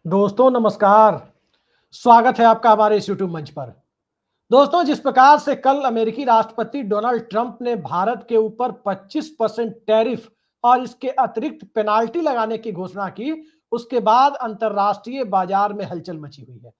दोस्तों नमस्कार। स्वागत है आपका हमारे इस यूट्यूब मंच पर। दोस्तों, जिस प्रकार से कल अमेरिकी राष्ट्रपति डोनाल्ड ट्रंप ने भारत के ऊपर 25% टैरिफ और इसके अतिरिक्त पेनाल्टी लगाने की घोषणा की, उसके बाद अंतर्राष्ट्रीय बाजार में हलचल मची हुई है।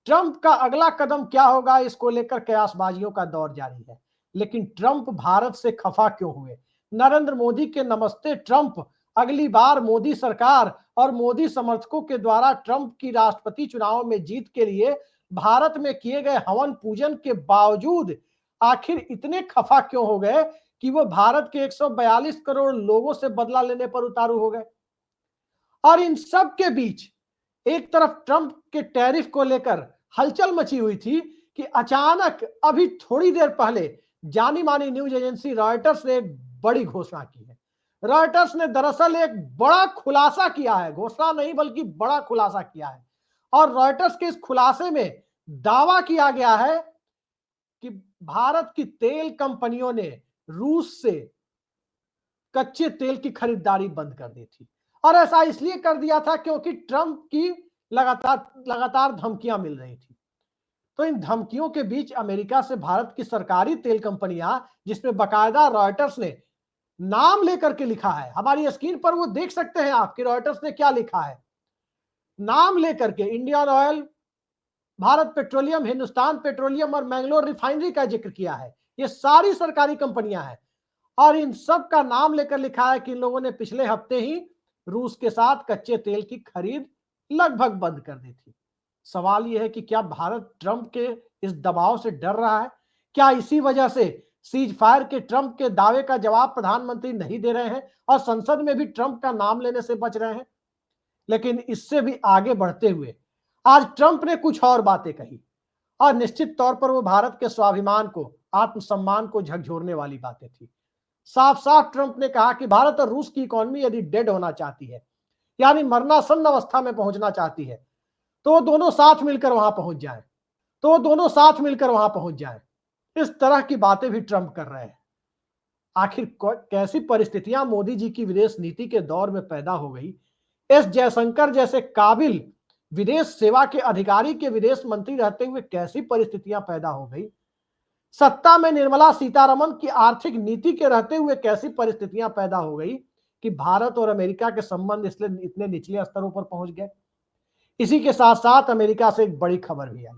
ट्रंप का अगला कदम क्या होगा, इसको लेकर कयासबाजियों का दौर जारी है। लेकिन ट्रंप भारत से खफा क्यों हुए? नरेंद्र मोदी के नमस्ते ट्रंप अगली बार मोदी सरकार और मोदी समर्थकों के द्वारा ट्रंप की राष्ट्रपति चुनाव में जीत के लिए भारत में किए गए हवन पूजन के बावजूद आखिर इतने खफा क्यों हो गए कि वो भारत के 142 करोड़ लोगों से बदला लेने पर उतारू हो गए? और इन सब के बीच एक तरफ ट्रंप के टैरिफ को लेकर हलचल मची हुई थी कि अचानक अभी थोड़ी देर पहले जानी मानी न्यूज एजेंसी रॉयटर्स ने एक बड़ी घोषणा की है। रॉयटर्स ने दरअसल एक बड़ा खुलासा किया है, घोषणा नहीं बल्कि बड़ा खुलासा किया है। और रॉयटर्स के इस खुलासे में दावा किया गया है कि भारत की तेल कंपनियों ने रूस से कच्चे तेल की खरीदारी बंद कर दी थी। और ऐसा इसलिए कर दिया था क्योंकि ट्रंप की लगातार लगातार धमकियां मिल रही थी। तो इन धमकियों के बीच अमेरिका से भारत की सरकारी तेल कंपनियां, जिसमें बाकायदा रॉयटर्स ने नाम लेकर के लिखा है, हमारी स्क्रीन पर वो देख सकते हैं आप कि रॉयटर्स ने क्या लिखा है। नाम लेकर के Indian oil, Bharat petroleum, Hindustan petroleum और मैंगलोर रिफाइनरी का जिक्र किया है। ये सारी सरकारी कंपनियां हैं और इन सब का नाम लेकर लिखा है कि इन लोगों ने पिछले हफ्ते ही रूस के साथ कच्चे तेल की खरीद लगभग बंद कर दी थी। सवाल यह है कि क्या भारत ट्रंप के इस दबाव से डर रहा है? क्या इसी वजह से सीज फायर के ट्रंप के दावे का जवाब प्रधानमंत्री नहीं दे रहे हैं और संसद में भी ट्रंप का नाम लेने से बच रहे हैं? लेकिन इससे भी आगे बढ़ते हुए आज ट्रंप ने कुछ और बातें कही और निश्चित तौर पर वो भारत के स्वाभिमान को, आत्मसम्मान को झकझोरने वाली बातें थी। साफ साफ ट्रंप ने कहा कि भारत और रूस की इकोनॉमी यदि डेड होना चाहती है, यानी मरनासन्न अवस्था में पहुंचना चाहती है, तो वो दोनों साथ मिलकर वहां पहुंच जाएं। इस तरह की बातें भी ट्रंप कर रहे हैं। आखिर कैसी परिस्थितियां मोदी जी की विदेश नीति के दौर में पैदा हो गई? एस जयशंकर जैसे काबिल विदेश सेवा के अधिकारी के विदेश मंत्री रहते हुए कैसी परिस्थितियां पैदा हो गई? सत्ता में निर्मला सीतारमन की आर्थिक नीति के रहते हुए कैसी परिस्थितियां पैदा हो गई कि भारत और अमेरिका के संबंध इसलिए इतने निचले स्तरों पर पहुंच गए? इसी के साथ साथ अमेरिका से एक बड़ी खबर भी आई।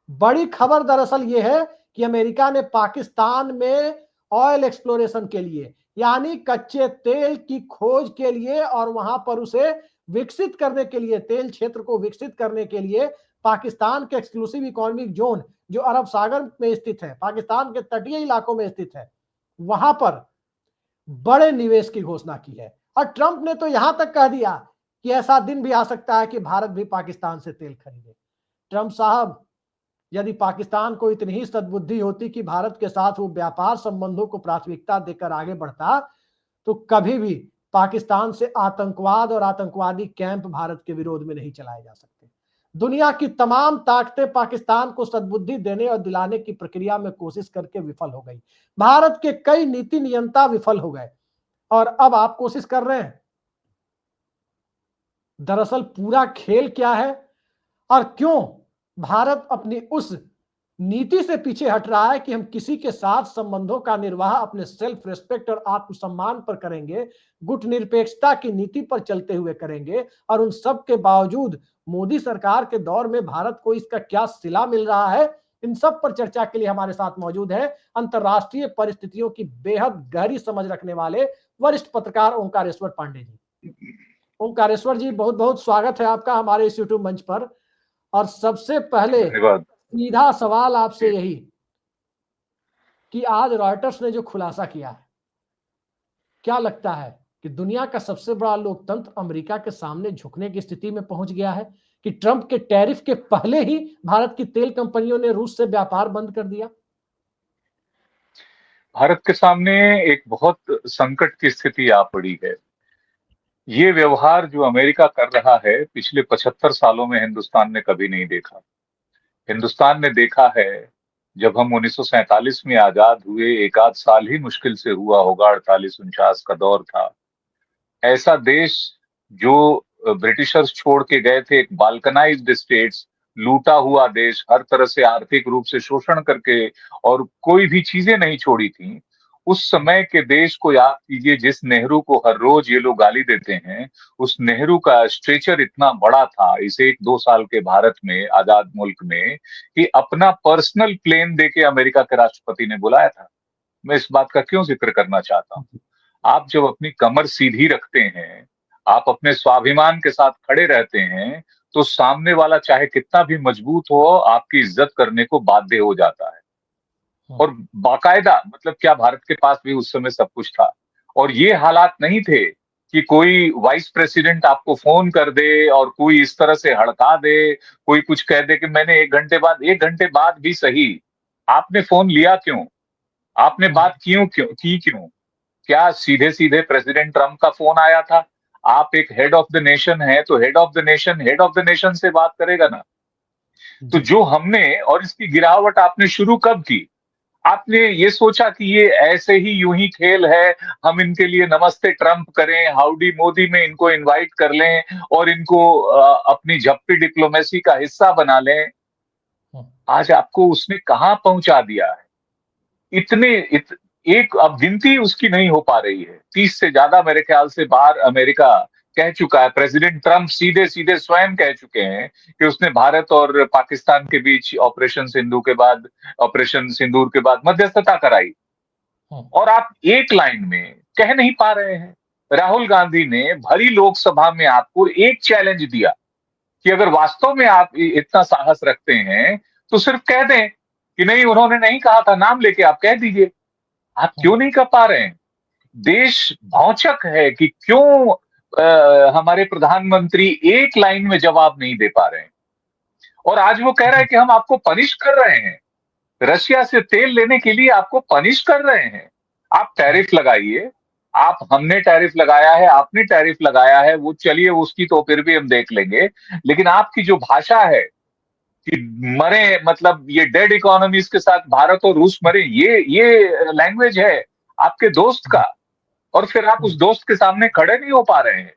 बड़ी खबर दरअसल ये है कि अमेरिका ने पाकिस्तान में ऑयल एक्सप्लोरेशन के लिए, यानी कच्चे तेल की खोज के लिए और वहां पर उसे विकसित करने के लिए, तेल क्षेत्र को विकसित करने के लिए पाकिस्तान के एक्सक्लूसिव इकोनॉमिक जोन जो अरब सागर में स्थित है, पाकिस्तान के तटीय इलाकों में स्थित है, वहां पर बड़े निवेश की घोषणा की है। और ट्रंप ने तो यहां तक कह दिया कि ऐसा दिन भी आ सकता है कि भारत भी पाकिस्तान से तेल खरीदे। ट्रंप साहब, यदि पाकिस्तान को इतनी ही सद्बुद्धि होती कि भारत के साथ वो व्यापार संबंधों को प्राथमिकता देकर आगे बढ़ता, तो कभी भी पाकिस्तान से आतंकवाद और आतंकवादी कैंप भारत के विरोध में नहीं चलाए जा सकते। दुनिया की तमाम ताकतें पाकिस्तान को सद्बुद्धि देने और दिलाने की प्रक्रिया में कोशिश करके विफल हो गई। भारत के कई नीति नियंता विफल हो गए और अब आप कोशिश कर रहे हैं। दरअसल पूरा खेल क्या है और क्यों भारत अपनी उस नीति से पीछे हट रहा है कि हम किसी के साथ संबंधों का निर्वाह अपने सेल्फ रिस्पेक्ट और आत्मसम्मान पर करेंगे, गुटनिरपेक्षता की नीति पर चलते हुए करेंगे, और उन सब के बावजूद मोदी सरकार के दौर में भारत को इसका क्या सिला मिल रहा है? इन सब पर चर्चा के लिए हमारे साथ मौजूद है अंतरराष्ट्रीय परिस्थितियों की बेहद गहरी समझ रखने वाले वरिष्ठ पत्रकार ओंकारेश्वर पांडे जी। ओंकारेश्वर जी, बहुत बहुत स्वागत है आपका हमारे इस यूट्यूब मंच पर। और सबसे पहले धन्यवाद। सीधा सवाल आपसे यही कि आज रॉयटर्स ने जो खुलासा किया है, क्या लगता है कि दुनिया का सबसे बड़ा लोकतंत्र अमेरिका के सामने झुकने की स्थिति में पहुंच गया है कि ट्रंप के टैरिफ के पहले ही भारत की तेल कंपनियों ने रूस से व्यापार बंद कर दिया? भारत के सामने एक बहुत संकट की स्थिति आ पड़ी है। ये व्यवहार जो अमेरिका कर रहा है, पिछले 75 सालों में हिंदुस्तान ने कभी नहीं देखा। हिंदुस्तान ने देखा है, जब हम 1947 में आजाद हुए, एक आध साल ही मुश्किल से हुआ होगा, 48-49 का दौर था। ऐसा देश जो ब्रिटिशर्स छोड़ के गए थे, एक बाल्कनाइज्ड स्टेट्स, लूटा हुआ देश, हर तरह से आर्थिक रूप से शोषण करके, और कोई भी चीजें नहीं छोड़ी थी। उस समय के देश को याद कीजिए, जिस नेहरू को हर रोज ये लोग गाली देते हैं, उस नेहरू का स्ट्रेचर इतना बड़ा था इस 1-2 साल के भारत में, आजाद मुल्क में, कि अपना पर्सनल प्लेन देके अमेरिका के राष्ट्रपति ने बुलाया था। मैं इस बात का क्यों जिक्र करना चाहता हूं? आप जब अपनी कमर सीधी रखते हैं, आप अपने स्वाभिमान के साथ खड़े रहते हैं, तो सामने वाला चाहे कितना भी मजबूत हो, आपकी इज्जत करने को बाध्य हो जाता है। और बाकायदा, मतलब क्या, भारत के पास भी उस समय सब कुछ था, और ये हालात नहीं थे कि कोई वाइस प्रेसिडेंट आपको फोन कर दे और कोई इस तरह से हड़का दे, कोई कुछ कह दे कि मैंने 1 घंटे बाद भी सही, आपने फोन लिया क्यों? आपने बात क्यों? क्या सीधे सीधे प्रेसिडेंट ट्रम्प का फोन आया था? आप एक हेड ऑफ द नेशन है, तो हेड ऑफ द नेशन से बात करेगा ना। तो जी जो हमने, और इसकी गिरावट आपने शुरू कब की? आपने ये सोचा कि ये ऐसे ही यूं ही खेल है, हम इनके लिए नमस्ते ट्रम्प करें, हाउडी मोदी में इनको इनवाइट कर लें और इनको अपनी झप्पी डिप्लोमेसी का हिस्सा बना लें। आज आपको उसने कहां पहुंचा दिया है? इतने इत, एक अब गिनती उसकी नहीं हो पा रही है। 30 से ज्यादा मेरे ख्याल से बार अमेरिका कह चुका है, प्रेसिडेंट ट्रम्प सीधे सीधे स्वयं कह चुके हैं कि उसने भारत और पाकिस्तान के बीच ऑपरेशन सिंदूर के बाद मध्यस्थता कराई। और आप एक लाइन में कह नहीं पा रहे हैं। राहुल गांधी ने भरी लोकसभा में आपको एक चैलेंज दिया कि अगर वास्तव में आप इतना साहस रखते हैं, तो सिर्फ कह दें कि नहीं, उन्होंने नहीं कहा था, नाम लेके आप कह दीजिए। आप क्यों नहीं कर पा रहे हैं? देश भौचक है कि क्यों हमारे प्रधानमंत्री एक लाइन में जवाब नहीं दे पा रहे हैं। और आज वो कह रहा है कि हम आपको पनिश कर रहे हैं, रशिया से तेल लेने के लिए आपको पनिश कर रहे हैं। आप टैरिफ लगाइए, आप, हमने टैरिफ लगाया है, आपने टैरिफ लगाया है, वो चलिए, उसकी तो फिर भी हम देख लेंगे। लेकिन आपकी जो भाषा है कि मरे, मतलब ये डेड इकोनॉमीज के साथ भारत और रूस मरे, ये लैंग्वेज है आपके दोस्त का, और फिर आप उस दोस्त के सामने खड़े नहीं हो पा रहे हैं।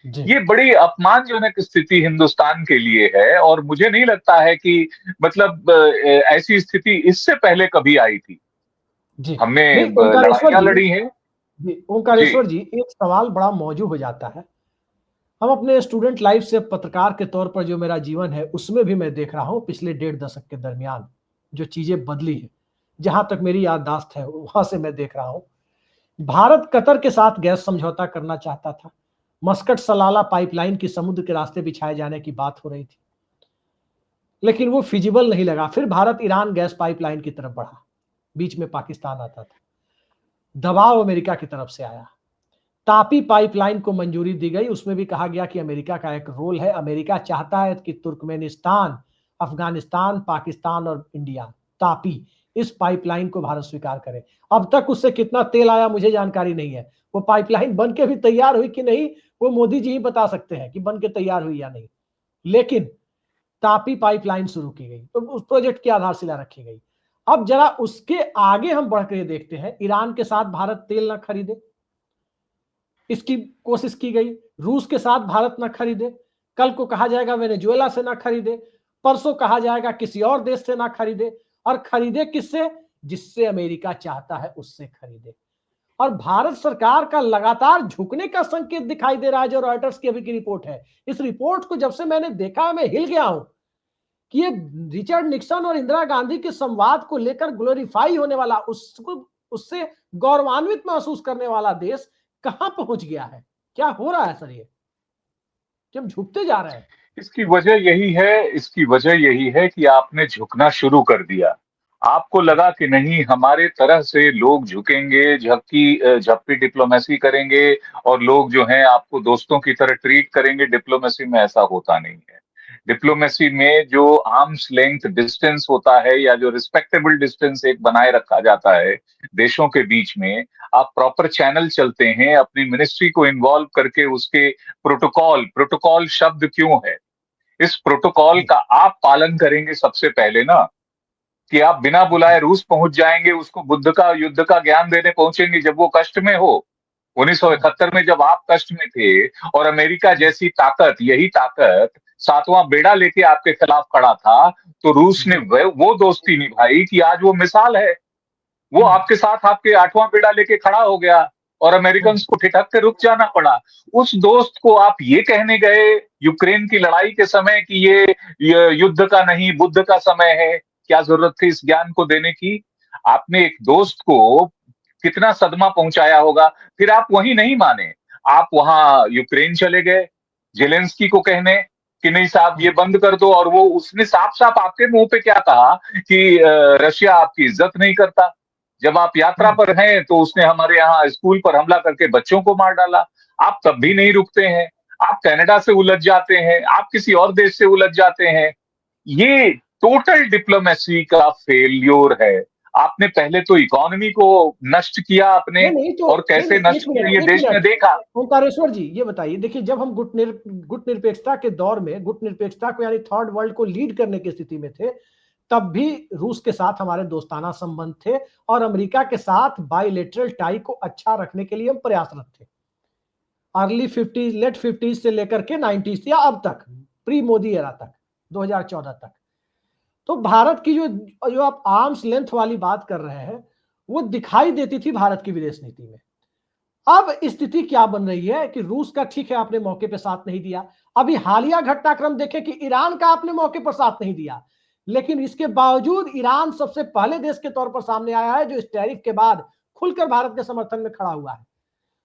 जी ये बड़ी अपमानजनक स्थिति हिंदुस्तान के लिए है, और मुझे नहीं लगता है कि, मतलब ऐसी स्थिति इससे पहले कभी आई थी। जी हमने नहीं, ओंकारेश्वर लड़ाइयां जी। लड़ी हैं। जी जी, ओंकारेश्वर जी, एक सवाल बड़ा मौजू हो जाता है। हम अपने स्टूडेंट लाइफ से पत्रकार के तौर पर जो मेरा जीवन है, उसमें भी मैं देख रहा हूं पिछले 1.5 दशक के दरमियान जो चीजें बदली है। जहां तक मेरी याददाश्त है, वहां से मैं देख रहा हूं। भारत कतर के साथ गैस समझौता करना चाहता था। मस्कट सलाला पाइपलाइन की समुद्र के रास्ते बिछाए जाने की बात हो रही थी, लेकिन वो फिजिबल नहीं लगा। फिर भारत ईरान गैस पाइपलाइन की तरफ बढ़ा, बीच में पाकिस्तान आता था। दबाव अमेरिका की तरफ से आया, तापी पाइपलाइन को मंजूरी दी गई। उसमें भी कहा गया कि अमेरिका का एक रोल है। अमेरिका चाहता है कि तुर्कमेनिस्तान, अफगानिस्तान, पाकिस्तान और इंडिया, तापी, इस पाइपलाइन को भारत स्वीकार करे। अब तक उससे कितना तेल आया मुझे जानकारी नहीं है। वो पाइपलाइन बन के भी तैयार हुई कि नहीं, वो मोदी जी ही बता सकते हैं कि बन के तैयार हुई या नहीं। लेकिन तापी पाइपलाइन शुरू की गई, तो उस प्रोजेक्ट की आधारशिला रखी गई। अब जरा उसके आगे हम बढ़ कर देखते हैं, ईरान के साथ भारत तेल ना खरीदे, इसकी कोशिश की गई। रूस के साथ भारत ना खरीदे, कल को कहा जाएगा वेनेजुएला से ना खरीदे, परसों कहा जाएगा किसी और देश से ना खरीदे। और खरीदे किससे? जिससे अमेरिका चाहता है उससे खरीदे। और भारत सरकार का लगातार झुकने का संकेत दिखाई दे रहा है, जो रॉयटर्स की अभी की रिपोर्ट है। इस रिपोर्ट को जब से मैंने देखा, मैं हिल गया हूं कि ये रिचर्ड निक्सन और इंदिरा गांधी के संवाद को लेकर ग्लोरीफाई होने वाला, उसको उससे गौरवान्वित महसूस करने वाला देश कहां पहुंच गया है। क्या हो रहा है सर, ये कि हम झुकते जा रहे हैं? इसकी वजह यही है कि आपने झुकना शुरू कर दिया। आपको लगा कि नहीं, हमारे तरह से लोग झुकेंगे, झप्पी डिप्लोमेसी करेंगे, और लोग जो हैं आपको दोस्तों की तरह ट्रीट करेंगे। डिप्लोमेसी में ऐसा होता नहीं है। डिप्लोमेसी में जो आर्म्स लेंथ डिस्टेंस होता है, या जो रिस्पेक्टेबल डिस्टेंस एक बनाए रखा जाता है देशों के बीच में, आप प्रॉपर चैनल चलते हैं, अपनी मिनिस्ट्री को इन्वॉल्व करके उसके प्रोटोकॉल प्रोटोकॉल शब्द क्यों है, इस प्रोटोकॉल जी का आप पालन करेंगे सबसे पहले ना। कि आप बिना बुलाए रूस पहुंच जाएंगे, उसको बुद्ध का युद्ध का ज्ञान देने पहुंचेंगे जब वो कष्ट में हो। 1971 में जब आप कष्ट में थे और अमेरिका जैसी ताकत, यही ताकत सातवां बेड़ा लेके आपके खिलाफ खड़ा था, तो रूस ने जी। वो दोस्ती निभाई कि आज वो मिसाल है। वो आपके साथ आपके आठवां बेड़ा लेके खड़ा हो गया और अमेरिकन को ठिठक के रुक जाना पड़ा। उस दोस्त को आप ये कहने गए यूक्रेन की लड़ाई के समय कि ये युद्ध का नहीं बुद्ध का समय है। क्या जरूरत थी इस ज्ञान को देने की? आपने एक दोस्त को कितना सदमा पहुंचाया होगा। फिर आप वही नहीं माने, आप वहां यूक्रेन चले गए जेलेंस्की को कहने कि नहीं साहब ये बंद कर दो, और वो उसने साफ साफ आपके मुंह पे क्या कहा कि रशिया आपकी इज्जत नहीं करता। जब आप यात्रा पर हैं तो उसने हमारे यहाँ स्कूल पर हमला करके बच्चों को मार डाला। आप तब भी नहीं रुकते हैं, आप कनाडा से उलझ जाते हैं, आप किसी और देश से उलझ जाते हैं। ये टोटल डिप्लोमेसी का फेल्योर है। आपने पहले तो इकोनॉमी को नष्ट किया आपने, नहीं नहीं तो और नहीं कैसे नहीं, नष्ट किया ये एक देश ने मिनट देखा। ओंकारेश्वर जी, ये बताइए, देखिए जब हम गुट निरपेक्षता के दौर में, गुट निरपेक्षता को यानी थर्ड वर्ल्ड को लीड करने की स्थिति में थे, तब भी रूस के साथ हमारे दोस्ताना संबंध थे और अमेरिका के साथ बाइलेटरल टाई को अच्छा रखने के लिए हम प्रयासरत थे। अर्ली 50 लेट 50 से लेकर के 90s या अब तक, प्री मोदी एरा तक, 2014 तक। तो भारत की जो जो आप आर्म्स लेंथ वाली बात कर रहे हैं, वो दिखाई देती थी भारत की विदेश नीति में। अब स्थिति क्या बन रही है कि रूस का ठीक है आपने मौके पर साथ नहीं दिया, अभी हालिया घटनाक्रम देखें कि ईरान का आपने मौके पर साथ नहीं दिया, लेकिन इसके बावजूद ईरान सबसे पहले देश के तौर पर सामने आया है जो इस टैरिफ के बाद खुलकर भारत के समर्थन में खड़ा हुआ है।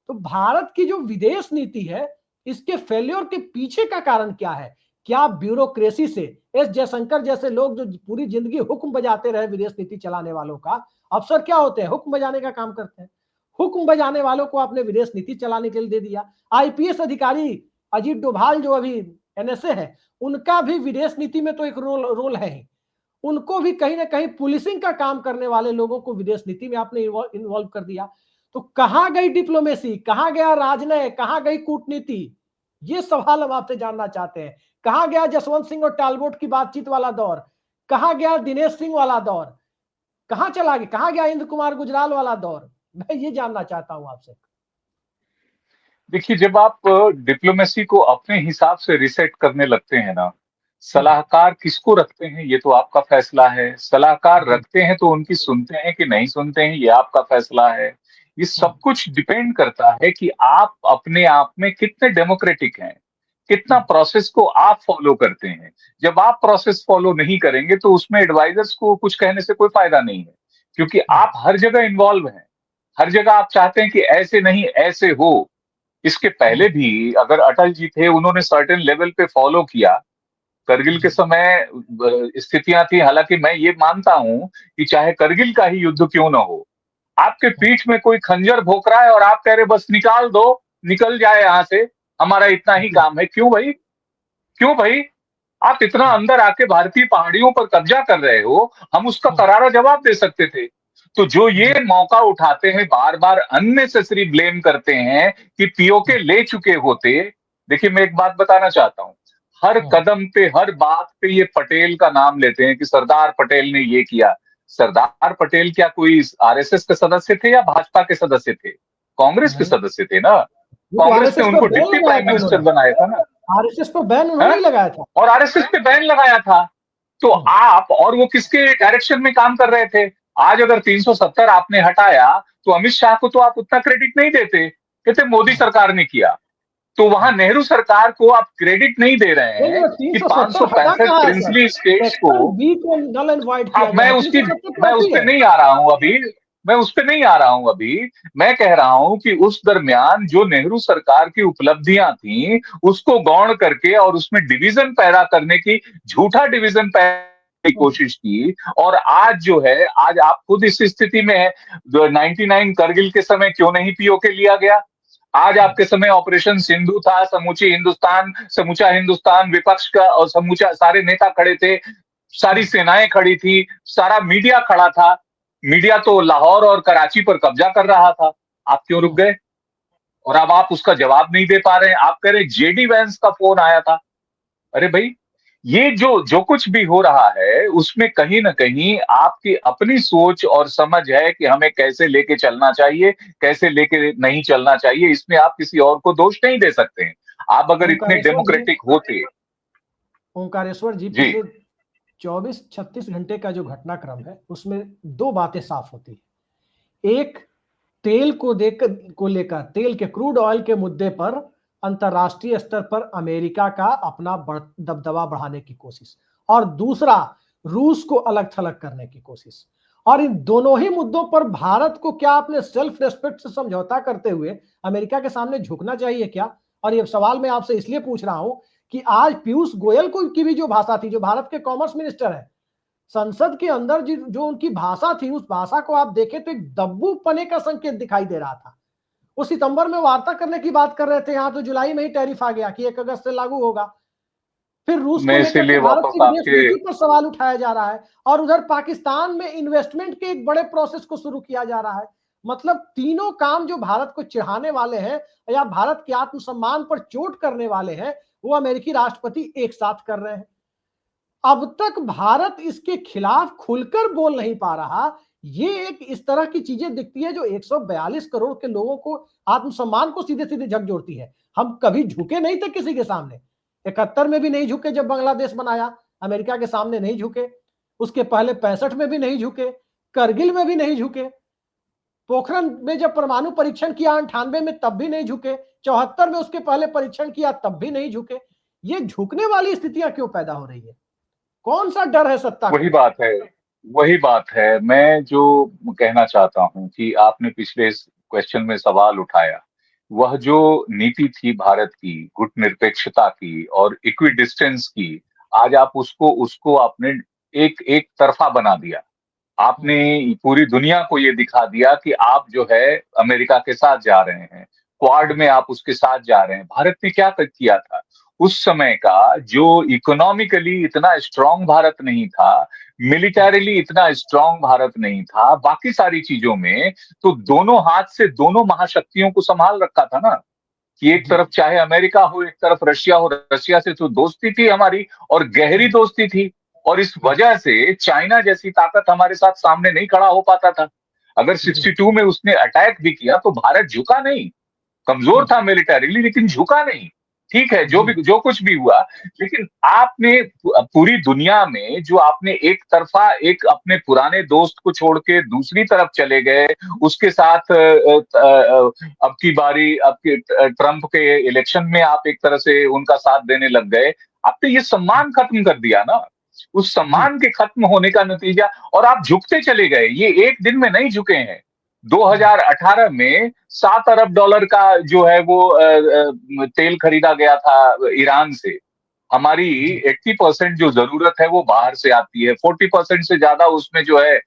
तो भारत की जो विदेश नीति है, इसके फेल्योर के पीछे का कारण क्या है? क्या ब्यूरोक्रेसी से, एस जयशंकर जैसे लोग जो पूरी जिंदगी हुक्म बजाते रहे, विदेश नीति चलाने वालों का अफसर क्या होते हैं? हुक्म बजाने का काम करते हैं। हुक्म बजाने वालों को आपने विदेश नीति चलाने के लिए दे दिया। आईपीएस अधिकारी अजीत डोभाल जो अभी एनएसए है, उनका भी विदेश नीति में तो एक रोल है ही। उनको भी कहीं ना कहीं पुलिसिंग का काम करने वाले लोगों को विदेश नीति में आपने इन्वॉल्व कर दिया। तो कहां गई डिप्लोमेसी, कहां गया राजनय, कहां गई कूटनीति? ये सवाल हम आपसे जानना चाहते हैं। कहां गया जसवंत सिंह और टालबोट की बातचीत वाला दौर? कहां गया दिनेश सिंह वाला दौर? कहां चला गया, कहां गया इंद्र कुमार गुजराल वाला दौर? मैं ये जानना चाहता हूं आपसे। देखिए, जब आप डिप्लोमेसी को अपने हिसाब से रिसेट करने लगते हैं ना, सलाहकार किसको रखते हैं ये तो आपका फैसला है। सलाहकार जी। रखते हैं तो उनकी सुनते हैं कि नहीं सुनते हैं ये आपका फैसला है। ये सब कुछ डिपेंड करता है कि आप अपने आप में कितने डेमोक्रेटिक हैं, कितना प्रोसेस को आप फॉलो करते हैं। जब आप प्रोसेस फॉलो नहीं करेंगे तो उसमें एडवाइजर्स को कुछ कहने से कोई फायदा नहीं है, क्योंकि आप हर जगह इन्वॉल्व हैं। हर जगह आप चाहते हैं कि ऐसे नहीं ऐसे हो। इसके पहले भी अगर अटल जी थे, उन्होंने सर्टेन लेवल पे फॉलो किया। करगिल के जी। समय स्थितियां थी, हालांकि मैं ये मानता हूं कि चाहे करगिल का ही युद्ध क्यों ना हो, आपके पीठ में कोई खंजर भोंक रहा है और आप कह रहे बस निकाल दो, निकल जाए यहां से, हमारा इतना ही काम है। क्यों भाई? क्यों भाई? आप इतना अंदर आके भारतीय पहाड़ियों पर कब्जा कर रहे हो, हम उसका करारा जवाब दे सकते थे। तो जो ये जी। मौका उठाते हैं, बार बार अननेसेसरी ब्लेम करते हैं कि पीओके ले चुके होते। देखिए, मैं एक बात बताना चाहता हूं, हर कदम पे हर बात पे ये पटेल का नाम लेते हैं कि सरदार पटेल ने ये किया। सरदार पटेल क्या कोई आरएसएस के सदस्य थे या भाजपा के सदस्य थे? कांग्रेस के नहीं, सदस्य थे ना। वो तो कांग्रेस ने आरएसएस पर उनको बैन डिप्टी लगाया प्राइम था मिनिस्टर उन्होंने। बनाया था ना। आरएसएस पर बैन उन्होंने है? ही लगाया था। और आरएसएस पे बैन लगाया था। तो आप और वो किसके डायरेक्शन में काम कर रहे थे? आज अगर 370 आपने हटाया तो अमित शाह को तो आप उतना क्रेडिट नहीं देते, कहते मोदी सरकार ने किया। तो वहां नेहरू सरकार को आप क्रेडिट नहीं दे रहे नहीं हैं नहीं, कि 370 हटा 565 कहाँ है सर? प्रिंसली स्टेट्स को। सेक्शन बी को नल एंड वाइड हाँ, किया गया है, 370 मैं उस काफी पे है। नहीं आ रहा हूं अभी। मैं उस पे नहीं आ रहा हूं अभी। मैं कह रहा हूं कि उस दरमियान जो नेहरू सरकार की उपलब्धियां थी, उसको गौण करके और उसमें डिवीजन पैदा करने की, झूठा डिवीजन पैदा की कोशिश की। और आज जो है, आज आप खुद इस स्थिति में है। जो 99 करगिल के समय क्यों नहीं पीओके लिया गया? आज आपके समय ऑपरेशन सिंधु था, समूचा हिंदुस्तान विपक्ष का और समूचा सारे नेता खड़े थे, सारी सेनाएं खड़ी थी, सारा मीडिया खड़ा था। मीडिया तो लाहौर और कराची पर कब्जा कर रहा था। आप क्यों रुक गए? और अब आप उसका जवाब नहीं दे पा रहे हैं। आप कह रहे जेडी वैंस का फोन आया था। अरे भाई, ये जो जो कुछ भी हो रहा है उसमें कहीं ना कहीं आपकी अपनी सोच और समझ है कि हमें कैसे लेके चलना चाहिए, कैसे लेके नहीं चलना चाहिए। इसमें आप किसी और को दोष नहीं दे सकते हैं। आप अगर इतने ओंकारेश्वर जी, डेमोक्रेटिक होते। ओंकारेश्वर जी, जी। पिछले 24-36 घंटे का जो घटनाक्रम है उसमें दो बातें साफ होती है। एक, तेल को लेकर, तेल के क्रूड ऑयल के मुद्दे पर अंतरराष्ट्रीय स्तर पर अमेरिका का अपना दबदबा बढ़ाने की कोशिश, और दूसरा, रूस को अलग थलग करने की कोशिश। और इन दोनों ही मुद्दों पर भारत को क्या अपने सेल्फ रेस्पेक्ट से समझौता करते हुए अमेरिका के सामने झुकना चाहिए क्या? और ये सवाल मैं आपसे इसलिए पूछ रहा हूं कि आज पीयूष गोयल को की भी जो भाषा थी, जो भारत के कॉमर्स मिनिस्टर है, संसद के अंदर जो उनकी भाषा थी, उस भाषा को आप देखें तो एक दब्बू पने का संकेत दिखाई दे रहा था। वो सितंबर में वार्ता करने की बात कर रहे थे, यहां तो जुलाई में ही टैरिफ आ गया कि 1 अगस्त से लागू होगा। फिर रूस को मैं लेकर के इसीलिए भारत वापस की विदेश आपके। नीति पर सवाल उठाया जा रहा है, और उधर पाकिस्तान में इन्वेस्टमेंट के एक बड़े प्रोसेस को शुरू किया जा रहा है। मतलब तीनों काम जो भारत को चिढ़ाने वाले हैं या भारत के आत्मसम्मान पर चोट करने वाले हैं, वो अमेरिकी राष्ट्रपति एक साथ कर रहे हैं। अब तक भारत इसके खिलाफ खुलकर बोल नहीं पा रहा। ये एक इस तरह की चीजें दिखती है जो 142 करोड़ के लोगों को आत्मसम्मान को सीधे सीधे झकझोरती है। हम कभी झुके नहीं थे किसी के सामने। 71 में भी नहीं झुके, जब बांग्लादेश बनाया अमेरिका के सामने नहीं झुके। उसके पहले 65 में भी नहीं झुके, करगिल में भी नहीं झुके, पोखरण में जब परमाणु परीक्षण किया 98 में तब भी नहीं झुके, 74 में उसके पहले परीक्षण किया तब भी नहीं झुके। ये झुकने वाली स्थितियां क्यों पैदा हो रही है? कौन सा डर है सत्ता वही को? बात है, वही बात है। मैं जो कहना चाहता हूं कि आपने पिछले इस क्वेश्चन में सवाल उठाया, वह जो नीति थी भारत की गुटनिरपेक्षता की और इक्विडिस्टेंस की, आज आप उसको उसको आपने एक एक तरफा बना दिया। आपने पूरी दुनिया को ये दिखा दिया कि आप जो है अमेरिका के साथ जा रहे हैं, क्वाड में आप उसके साथ जा रहे हैं। भारत ने क्या किया था उस समय का? जो इकोनॉमिकली इतना स्ट्रांग भारत नहीं था, मिलिटरीली इतना स्ट्रांग भारत नहीं था, बाकी सारी चीजों में तो दोनों हाथ से दोनों महाशक्तियों को संभाल रखा था ना। कि एक जी तरफ चाहे अमेरिका हो, एक तरफ रशिया हो। रशिया से तो दोस्ती थी हमारी, और गहरी दोस्ती थी। और इस वजह से चाइना जैसी ताकत हमारे साथ सामने नहीं खड़ा हो पाता था। अगर जी 62 में उसने अटैक भी किया तो भारत झुका नहीं। कमजोर था मिलिटरीली लेकिन झुका नहीं। ठीक है, जी जो कुछ भी हुआ। लेकिन आपने पूरी दुनिया में जो आपने एक तरफा एक अपने पुराने दोस्त को छोड़ के दूसरी तरफ चले गए, उसके साथ अब की बारी आपके ट्रंप के इलेक्शन में आप एक तरह से उनका साथ देने लग गए। आपने ये सम्मान खत्म कर दिया ना। उस जी सम्मान के खत्म होने का नतीजा, और आप झुकते चले गए। ये एक दिन में नहीं झुके हैं। 2018 में $7 अरब का जो है वो तेल खरीदा गया था ईरान से। हमारी जी 80% जो जरूरत है वो बाहर से आती है। 40% से ज्यादा उसमें जो है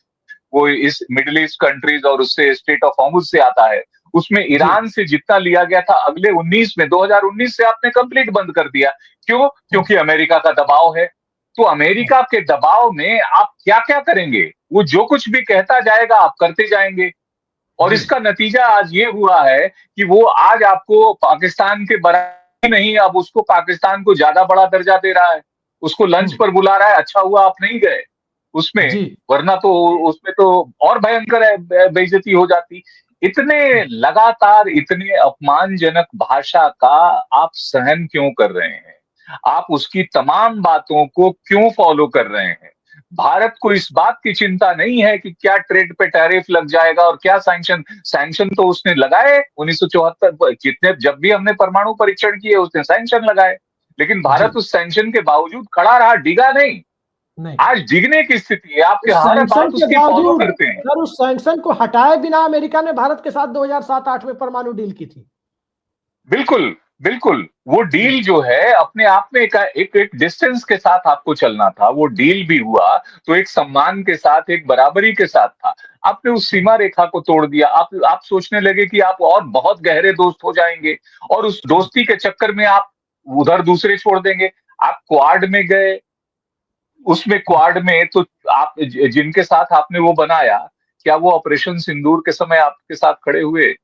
वो इस मिडिल ईस्ट कंट्रीज और उससे स्टेट ऑफ हॉर्मुज से आता है। उसमें जी ईरान से जितना लिया गया था अगले 19 में 2019 से आपने कंप्लीट बंद कर दिया। क्यों? क्योंकि अमेरिका का दबाव है। तो अमेरिका के दबाव में आप क्या क्या करेंगे? वो जो कुछ भी कहता जाएगा आप करते जाएंगे। और जी इसका नतीजा आज ये हुआ है कि वो आज आपको पाकिस्तान के बराबर नहीं, अब उसको पाकिस्तान को ज्यादा बड़ा दर्जा दे रहा है। उसको लंच पर बुला रहा है। अच्छा हुआ आप नहीं गए उसमें, जी वरना तो उसमें तो और भयंकर है, बेइज्जती हो जाती। इतने लगातार इतने अपमानजनक भाषा का आप सहन क्यों कर रहे हैं? आप उसकी तमाम बातों को क्यों फॉलो कर रहे हैं? भारत को इस बात की चिंता नहीं है कि क्या ट्रेड पे टैरिफ लग जाएगा और क्या सैंक्शन। सैंक्शन तो उसने लगाए 1974 जितने, जब भी हमने परमाणु परीक्षण किए उसने सैंक्शन लगाए। लेकिन जी भारत उस सैंक्शन के बावजूद खड़ा रहा, डिगा नहीं। नहीं, आज डिगने की स्थिति है। आपके उस हर सैंक्शन बात के उसकी फॉलो बावजूद, करते हैं। सर उस सैंक्शन को हटाए बिना अमेरिका ने भारत के साथ 2007-8 में परमाणु डील की थी। बिल्कुल, बिल्कुल। वो डील जो है अपने आप में एक डिस्टेंस के साथ आपको चलना था। वो डील भी हुआ तो एक सम्मान के साथ, एक बराबरी के साथ था। आपने उस सीमा रेखा को तोड़ दिया। आप सोचने लगे कि आप और बहुत गहरे दोस्त हो जाएंगे, और उस दोस्ती के चक्कर में आप उधर दूसरे छोड़ देंगे। आप क्वाड में गए, उसमें क्वाड में तो आप जिनके साथ आपने वो बनाया, क्या वो ऑपरेशन सिंदूर के समय आपके साथ खड़े हुए?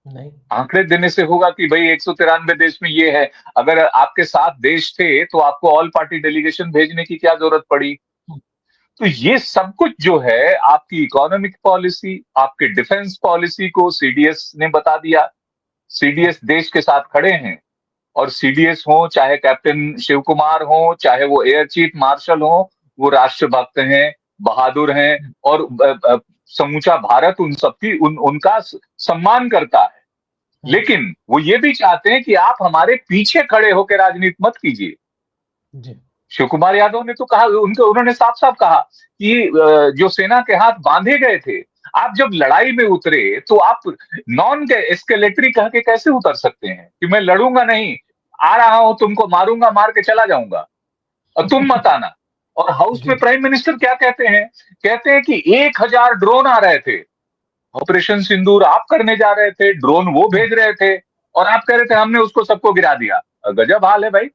नहीं। आंकड़े देने से होगा कि भाई 193 देश में ये है। अगर आपके 7 देश थे तो आपको ऑल पार्टी डेलीगेशन भेजने की क्या जरूरत पड़ी? तो ये सब कुछ जो है आपकी इकोनॉमिक पॉलिसी, आपके डिफेंस पॉलिसी को सीडीएस ने बता दिया। सीडीएस देश के साथ खड़े हैं, और सीडीएस हो, चाहे कैप्टन शिव कुमार हो, चाहे वो एयर चीफ मार्शल हो, वो राष्ट्रभक्त हैं, बहादुर हैं, और समूचा भारत उन सबकी उनका सम्मान करता है। लेकिन वो ये भी चाहते हैं कि आप हमारे पीछे खड़े होकर राजनीति मत कीजिए। जी। शिव कुमार यादव ने तो कहा, उन्होंने साफ साफ कहा कि जो सेना के हाथ बांधे गए थे, आप जब लड़ाई में उतरे तो आप नॉन एस्केलेटरी कह के कैसे उतर सकते हैं कि मैं लड़ूंगा नहीं, आ रहा हूं, तुमको मारूंगा, मार के चला जाऊंगा और तुम मत आना। और हाउस जी। में प्राइम मिनिस्टर क्या कहते हैं? कहते हैं कि 1000 ड्रोन आ रहे थे, ऑपरेशन सिंदूर आप करने जा रहे थे, ड्रोन वो भेज रहे थे, और आप कह रहे थे हमने उसको सबको गिरा दिया। गजब हाल है भाई।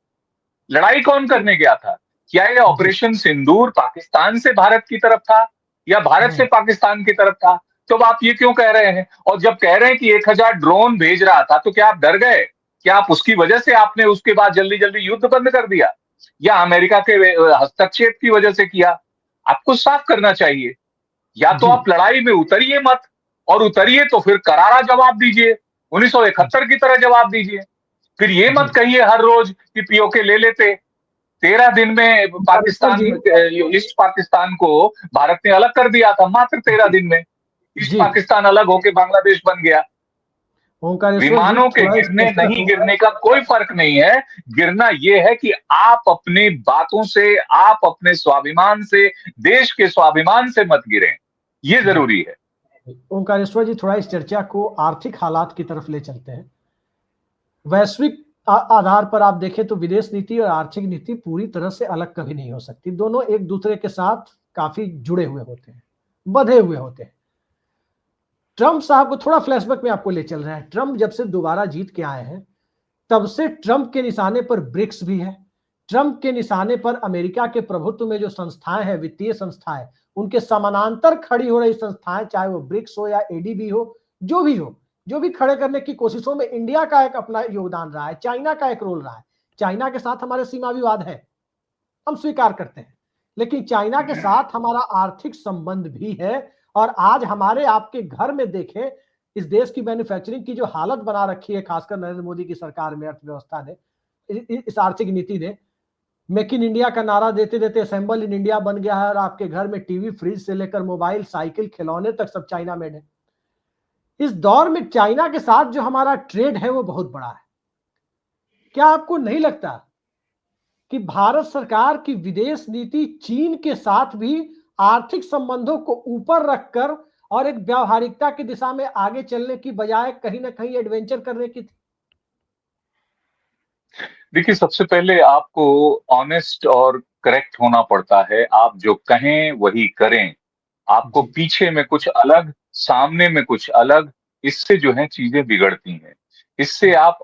लड़ाई कौन करने गया था? क्या ये जी। ऑपरेशन सिंदूर पाकिस्तान से भारत की तरफ था, या भारत से पाकिस्तान की तरफ था? तो आप ये क्यों कह रहे हैं? और जब कह रहे हैं कि 1000 ड्रोन भेज रहा था, तो क्या आप डर गए? क्या आप उसकी वजह से आपने उसके बाद जल्दी जल्दी युद्ध बंद कर दिया, या अमेरिका के हस्तक्षेप की वजह से किया? आपको साफ करना चाहिए। या तो जी। आप लड़ाई में उतरिए मत, और उतरिए तो फिर करारा जवाब दीजिए, 1971 की तरह जवाब दीजिए। फिर ये जी। मत कहिए हर रोज कि पीओके ले लेते। 13 दिन में ओंकारेश्वर पाकिस्तान, जी। ईस्ट पाकिस्तान को भारत ने अलग कर दिया था, मात्र 13 दिन में ईस्ट जी। पाकिस्तान अलग होके बांग्लादेश बन गया। ओंकारेश्वर जी, विमानों के थोड़ा इस गिरने चर्चा नहीं को। गिरने का कोई फर्क नहीं है। गिरना यह है कि आप अपनी बातों से, आप अपने स्वाभिमान से, देश के स्वाभिमान से मत गिरें। ये जी। जरूरी है। ओंकारेश्वर जी, थोड़ा इस चर्चा को आर्थिक हालात की तरफ ले चलते हैं। वैश्विक आधार पर आप देखें तो विदेश नीति और आर्थिक नीति पूरी तरह से अलग कभी नहीं हो सकती। दोनों एक दूसरे के साथ काफी जुड़े हुए होते हैं, बंधे हुए होते हैं। ट्रंप साहब को थोड़ा फ्लैशबैक में आपको ले चल रहे हैं। ट्रंप जब से दोबारा जीत के आए हैं, तब से ट्रंप के निशाने पर ब्रिक्स भी है। ट्रंप के निशाने पर अमेरिका के प्रभुत्व में जो संस्थाएं हैं, वित्तीय संस्थाएं, उनके समानांतर खड़ी हो रही संस्थाएं, चाहे वो ब्रिक्स हो या एडीबी हो, जो भी हो, जो भी खड़े करने की कोशिशों में इंडिया का एक अपना योगदान रहा है, चाइना का एक रोल रहा है। चाइना के साथ हमारे सीमा विवाद है, हम स्वीकार करते हैं, लेकिन चाइना के साथ हमारा आर्थिक संबंध भी है। और आज हमारे आपके घर में देखें, इस देश की मैन्युफैक्चरिंग की जो हालत बना रखी है, खासकर नरेंद्र मोदी की सरकार में, अर्थव्यवस्था ने, इस आर्थिक नीति ने, मेक इन इंडिया का नारा देते देते असेंबल इन इंडिया बन गया है, और आपके घर में टीवी, फ्रिज से लेकर मोबाइल, साइकिल, खिलौने तक सब चाइना मेड है। इस दौर में चाइना के साथ जो हमारा ट्रेड है वो बहुत बड़ा है। क्या आपको नहीं लगता कि भारत सरकार की विदेश नीति चीन के साथ भी आर्थिक संबंधों को ऊपर रखकर और एक व्यावहारिकता की दिशा में आगे चलने की बजाय कहीं ना कहीं एडवेंचर करने की थी? देखिए, सबसे पहले आपको ऑनेस्ट और करेक्ट होना पड़ता है। आप जो कहें वही करें। आपको जी। पीछे में कुछ अलग, सामने में कुछ अलग, इससे जो है चीजें बिगड़ती हैं। इससे आप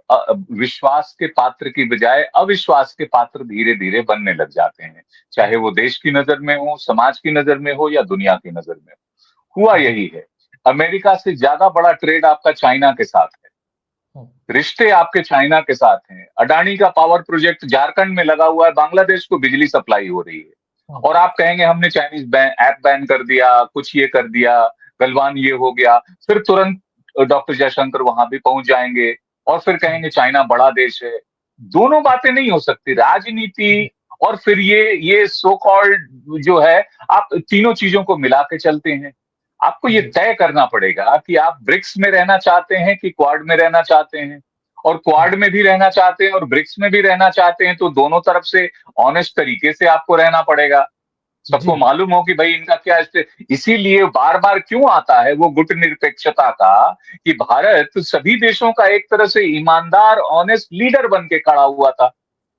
विश्वास के पात्र की बजाय अविश्वास के पात्र धीरे धीरे बनने लग जाते हैं, चाहे वो देश की नजर में हो, समाज की नजर में हो, या दुनिया की नजर में हो। हुआ जी। यही है। अमेरिका से ज्यादा बड़ा ट्रेड आपका चाइना के साथ है। रिश्ते आपके चाइना के साथ हैं। अडानी का पावर प्रोजेक्ट झारखंड में लगा हुआ है, बांग्लादेश को बिजली सप्लाई हो रही है। और आप कहेंगे हमने चाइनीज ऐप बैन कर दिया, कुछ ये कर दिया, गलवान ये हो गया, फिर तुरंत डॉक्टर जयशंकर वहां भी पहुंच जाएंगे, और फिर कहेंगे चाइना बड़ा देश है। दोनों बातें नहीं हो सकती। राजनीति और फिर ये सो कॉल्ड जो है, आप तीनों चीजों को मिला के चलते हैं। आपको ये जी। तय करना पड़ेगा कि आप ब्रिक्स में रहना चाहते हैं कि क्वाड में रहना चाहते हैं। और क्वाड में भी रहना चाहते हैं और ब्रिक्स में भी रहना चाहते हैं, तो दोनों तरफ से ऑनेस्ट तरीके से आपको रहना पड़ेगा। जी। सबको मालूम हो कि भाई इनका क्या इसीलिए बार बार क्यों आता है वो गुट निरपेक्षता का, कि भारत सभी देशों का एक तरह से ईमानदार ऑनेस्ट लीडर बन के खड़ा हुआ था,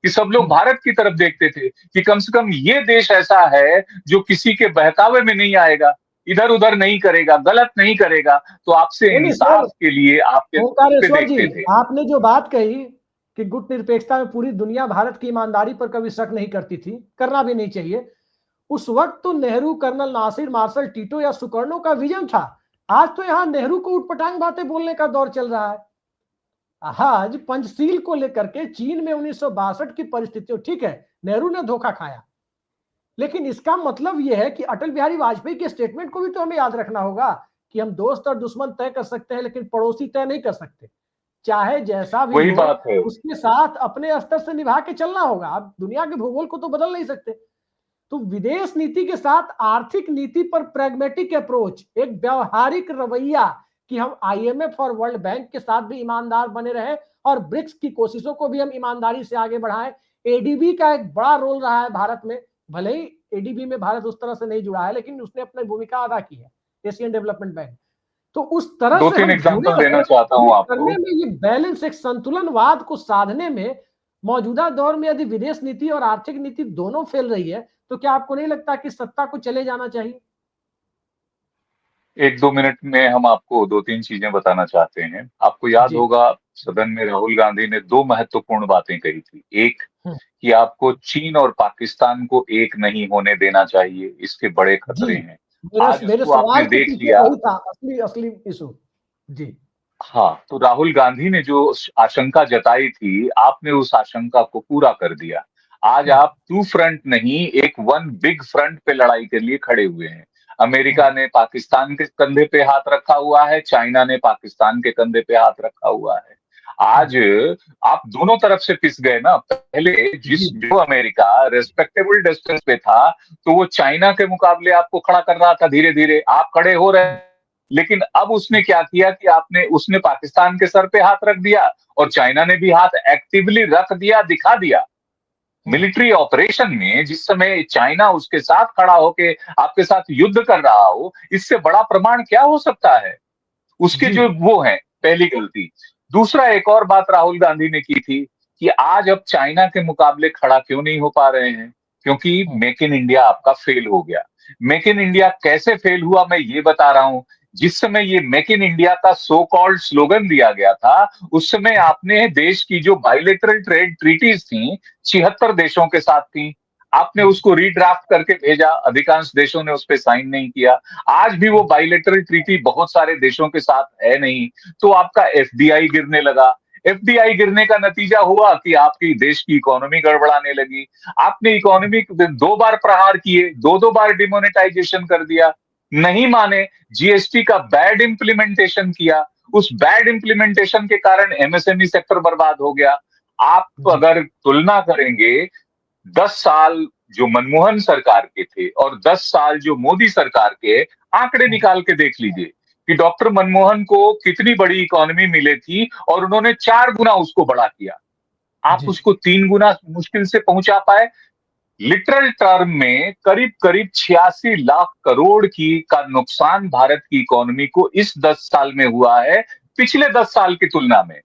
कि सब लोग भारत की तरफ देखते थे कि कम से कम ये देश ऐसा है जो किसी के बहकावे में नहीं आएगा, इधर उधर नहीं करेगा, गलत नहीं करेगा, तो आपसे नहीं नहीं सर, इंसाफ के लिए आपके उस पे ओंकारेश्वर जी, देखते थे। आपने जो बात कही कि गुट निरपेक्षता में पूरी दुनिया भारत की ईमानदारी पर कभी शक नहीं करती थी, करना भी नहीं चाहिए। उस वक्त तो Nehru, colonel Nasser, marshal Tito या सुकर्णो का विजन था आज तो यहाँ नेहरू को उटपटांग बातें बोलने का दौर चल रहा है। आज पंचशील को लेकर के चीन में 1962 की परिस्थितियों, ठीक है नेहरू ने धोखा खाया, लेकिन इसका मतलब यह है कि अटल बिहारी वाजपेयी के स्टेटमेंट को भी तो हमें याद रखना होगा कि हम दोस्त और दुश्मन तय कर सकते हैं लेकिन पड़ोसी तय नहीं कर सकते। चाहे जैसा भी वही हो बात है। उसके साथ अपने स्तर से निभा के चलना होगा। आप दुनिया के भूगोल को तो बदल नहीं सकते। तो विदेश नीति के साथ आर्थिक नीति पर प्रैग्मेटिक अप्रोच, एक व्यवहारिक रवैया कि हम आईएमएफ और वर्ल्ड बैंक के साथ भी ईमानदार बने रहे और ब्रिक्स की कोशिशों को भी हम ईमानदारी से आगे बढ़ाएं। एडीबी का एक बड़ा रोल रहा है भारत में, भले ही एडीबी में भारत उस तरह से नहीं जुड़ा है लेकिन उसने अपनी भूमिका अदा की है, एशियन डेवलपमेंट बैंक। तो उस तरह दो से तीन हम जुड़े एग्जांपल रहे। देना चाहता ये हूं आपको। करने में, ये बैलेंस, एक संतुलनवाद को साधने में मौजूदा दौर में यदि विदेश नीति और आर्थिक नीति दोनों फेल रही है तो क्या आपको नहीं लगता कि सत्ता को चले जाना चाहिए? एक दो मिनट में हम आपको दो तीन चीजें बताना चाहते हैं। आपको याद जी। होगा सदन में राहुल गांधी ने दो महत्वपूर्ण बातें कही थी। एक हम्म, कि आपको चीन और पाकिस्तान को एक नहीं होने देना चाहिए, इसके बड़े जी। खतरे हैं। मेरे आज मेरे उसको आपने सवाल के देख पीछे लिया। वही था, असली असली इशू। जी। हाँ, तो राहुल गांधी ने जो आशंका जताई थी, आपने उस आशंका को पूरा कर दिया। आज हम्म, आप टू फ्रंट नहीं, एक वन बिग फ्रंट पे लड़ाई के लिए खड़े हुए हैं। हम्म, अमेरिका ने पाकिस्तान के कंधे पे हाथ रखा हुआ है, चाइना ने पाकिस्तान के कंधे पे हाथ रखा हुआ है। हम्म, आज आप दोनों तरफ से पिस गए ना। पहले जी। जो अमेरिका रेस्पेक्टेबल डिस्टेंस पे था, तो वो चाइना के मुकाबले आपको खड़ा कर रहा था। धीरे धीरे आप खड़े हो रहे हम्म, हैं, लेकिन अब उसने क्या किया कि उसने पाकिस्तान के सर पे हाथ रख दिया और चाइना ने भी हाथ एक्टिवली रख दिया, दिखा दिया। हम्म, मिलिट्री ऑपरेशन में जिस समय चाइना उसके साथ खड़ा होके आपके साथ युद्ध कर रहा हो, इससे बड़ा प्रमाण क्या हो सकता है? उसके जी। जो वो है, पहली गलती। दूसरा, एक और बात राहुल गांधी ने की थी कि आज अब चाइना के मुकाबले खड़ा क्यों नहीं हो पा रहे हैं? क्योंकि हम्म, मेक इन इंडिया आपका फेल हो गया। मेक इन इंडिया कैसे फेल हुआ मैं ये बता रहा हूं। जिस समय ये मेक इन इंडिया का सो कॉल्ड स्लोगन दिया गया था, उस समय आपने देश की जो बायलेटरल ट्रेड ट्रीटीज थी, 76 देशों के साथ थी, आपने हम्म, उसको रीड्राफ्ट करके भेजा। अधिकांश देशों ने उस पर साइन नहीं किया। आज भी वो हम्म, बाइलेटरल ट्रीटी बहुत सारे देशों के साथ है नहीं। तो आपका एफडीआई गिरने लगा। एफडीआई गिरने का नतीजा हुआ कि आपकी देश की इकोनॉमी गड़बड़ाने लगी। आपने इकोनॉमी दो बार प्रहार किए, दो दो बार डिमोनेटाइजेशन कर दिया, नहीं माने। जीएसटी का बैड इंप्लीमेंटेशन किया, उस बैड इंप्लीमेंटेशन के कारण एमएसएमई सेक्टर बर्बाद हो गया। आप जी। अगर तुलना करेंगे 10 साल जो मनमोहन सरकार के थे और 10 साल जो मोदी सरकार के, आंकड़े हम्म, निकाल के देख लीजिए कि डॉक्टर मनमोहन को कितनी बड़ी इकोनॉमी मिली थी और उन्होंने 4 गुना उसको बढ़ा किया। आप जी। उसको 3 गुना मुश्किल से पहुंचा पाए। लिटरल टर्म में करीब करीब 86 लाख करोड़ की का नुकसान भारत की इकोनॉमी को इस 10 साल में हुआ है, पिछले 10 साल की तुलना में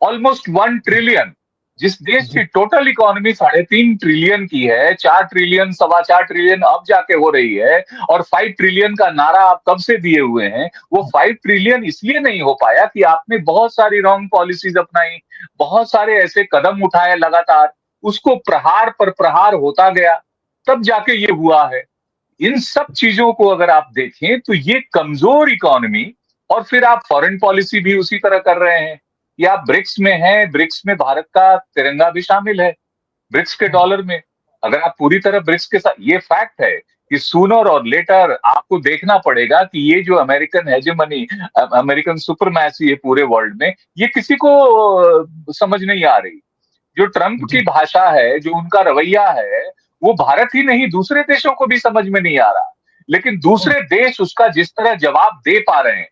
ऑलमोस्ट 1 ट्रिलियन। जिस देश की जी। टोटल इकोनॉमी 3.5 ट्रिलियन की है, 4 ट्रिलियन, 4.25 ट्रिलियन अब जाके हो रही है, और 5 ट्रिलियन का नारा आप कब से दिए हुए हैं। वो 5 ट्रिलियन इसलिए नहीं हो पाया कि आपने बहुत सारी रॉन्ग पॉलिसीज अपनाई, बहुत सारे ऐसे कदम उठाए लगातार, उसको प्रहार पर प्रहार होता गया, तब जाके ये हुआ है। इन सब चीजों को अगर आप देखें तो ये कमजोर इकोनॉमी, और फिर आप फॉरेन पॉलिसी भी उसी तरह कर रहे हैं कि आप ब्रिक्स में हैं, ब्रिक्स में भारत का तिरंगा भी शामिल है, ब्रिक्स के हम्म, डॉलर में। अगर आप पूरी तरह ब्रिक्स के साथ, ये फैक्ट है कि सूनर और लेटर आपको देखना पड़ेगा कि ये जो अमेरिकन हेजेमनी, अमेरिकन सुपरमैसी है पूरे वर्ल्ड में, ये किसी को समझ नहीं आ रही। जो ट्रंप की जी। भाषा है, जो उनका रवैया है, वो भारत ही नहीं दूसरे देशों को भी समझ में नहीं आ रहा। लेकिन हम्म, दूसरे देश उसका जिस तरह जवाब दे पा रहे हैं,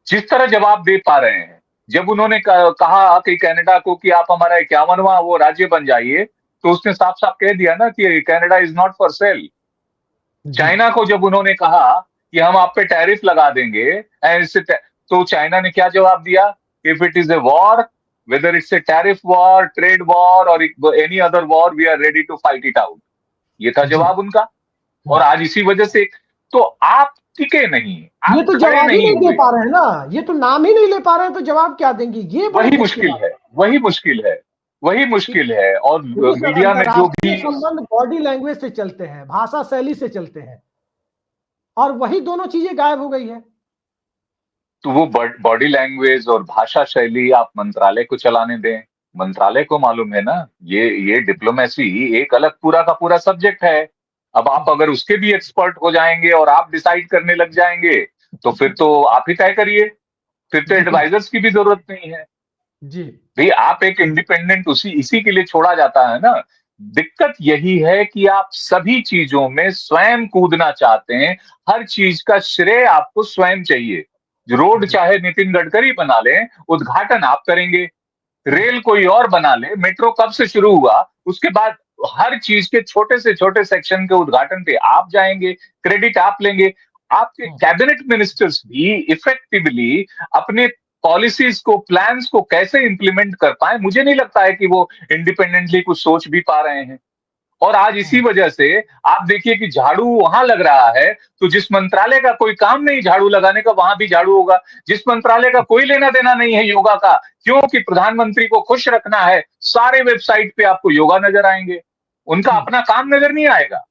जिस तरह जवाब दे पा रहे हैं, जब उन्होंने कहा कि कनाडा को कि आप हमारा 51वां वो राज्य बन जाइए, तो उसने साफ साफ कह दिया ना कि Canada is not for sale. जी। चाइना को जब उन्होंने कहा कि हम आप पे टैरिफ लगा देंगे, तो चाइना ने क्या जवाब दिया? If it is a war, whether it's a tariff war, trade war और any other war, we are ready to fight it out. ये था जी। जवाब उनका। और हम्म। आज इसी वजह से तो आप टिके नहीं, ये आप तो खड़े जवाब ही नहीं नहीं दे हुए। पा रहे हैं ना, ये तो नाम ही नहीं ले पा रहे हैं तो जवाब क्या देंगे, ये बड़े वही दुख की मुश्किल बात है, वही मुश्किल है, वही है। मुश्किल है। और देखिए सर, मीडिया में जो अंतरराष्ट्रीय भी संबंध बॉडी लैंग्वेज से चलते हैं, भाषा शैली से चलते हैं। और वही दोनों चीजें गायब हो गई है। तो वो बॉडी लैंग्वेज और भाषा शैली आप मंत्रालय को चलाने दें। मंत्रालय को मालूम है ना, ये डिप्लोमेसी एक अलग पूरा का पूरा सब्जेक्ट है। अब आप अगर उसके भी एक्सपर्ट हो जाएंगे और आप डिसाइड करने लग जाएंगे, तो फिर तो आप ही तय करिए। फिर तो जी एडवाइजर्स की भी जरूरत नहीं है। जी भाई आप एक इंडिपेंडेंट उसी इसी के लिए छोड़ा जाता है ना। दिक्कत यही है कि आप सभी चीजों में स्वयं कूदना चाहते हैं। हर चीज का श्रेय आपको स्वयं चाहिए। रोड जी चाहे नितिन गडकरी बना ले, उद्घाटन आप करेंगे। रेल कोई और बना ले, मेट्रो कब से शुरू हुआ, उसके बाद हर चीज के छोटे से छोटे सेक्शन के उद्घाटन पे आप जाएंगे, क्रेडिट आप लेंगे। आपके कैबिनेट मिनिस्टर्स भी इफेक्टिवली अपने पॉलिसीज को, प्लान्स को कैसे इंप्लीमेंट कर पाए, मुझे नहीं लगता है कि वो इंडिपेंडेंटली कुछ सोच भी पा रहे हैं। और आज इसी वजह से आप देखिए कि झाड़ू वहां लग रहा है, तो जिस मंत्रालय का कोई काम नहीं झाड़ू लगाने का, वहां भी झाड़ू होगा। जिस मंत्रालय का कोई लेना देना नहीं है योगा का, क्योंकि प्रधानमंत्री को खुश रखना है, सारे वेबसाइट पे आपको योगा नजर आएंगे। उनका अपना काम नजर नहीं आएगा।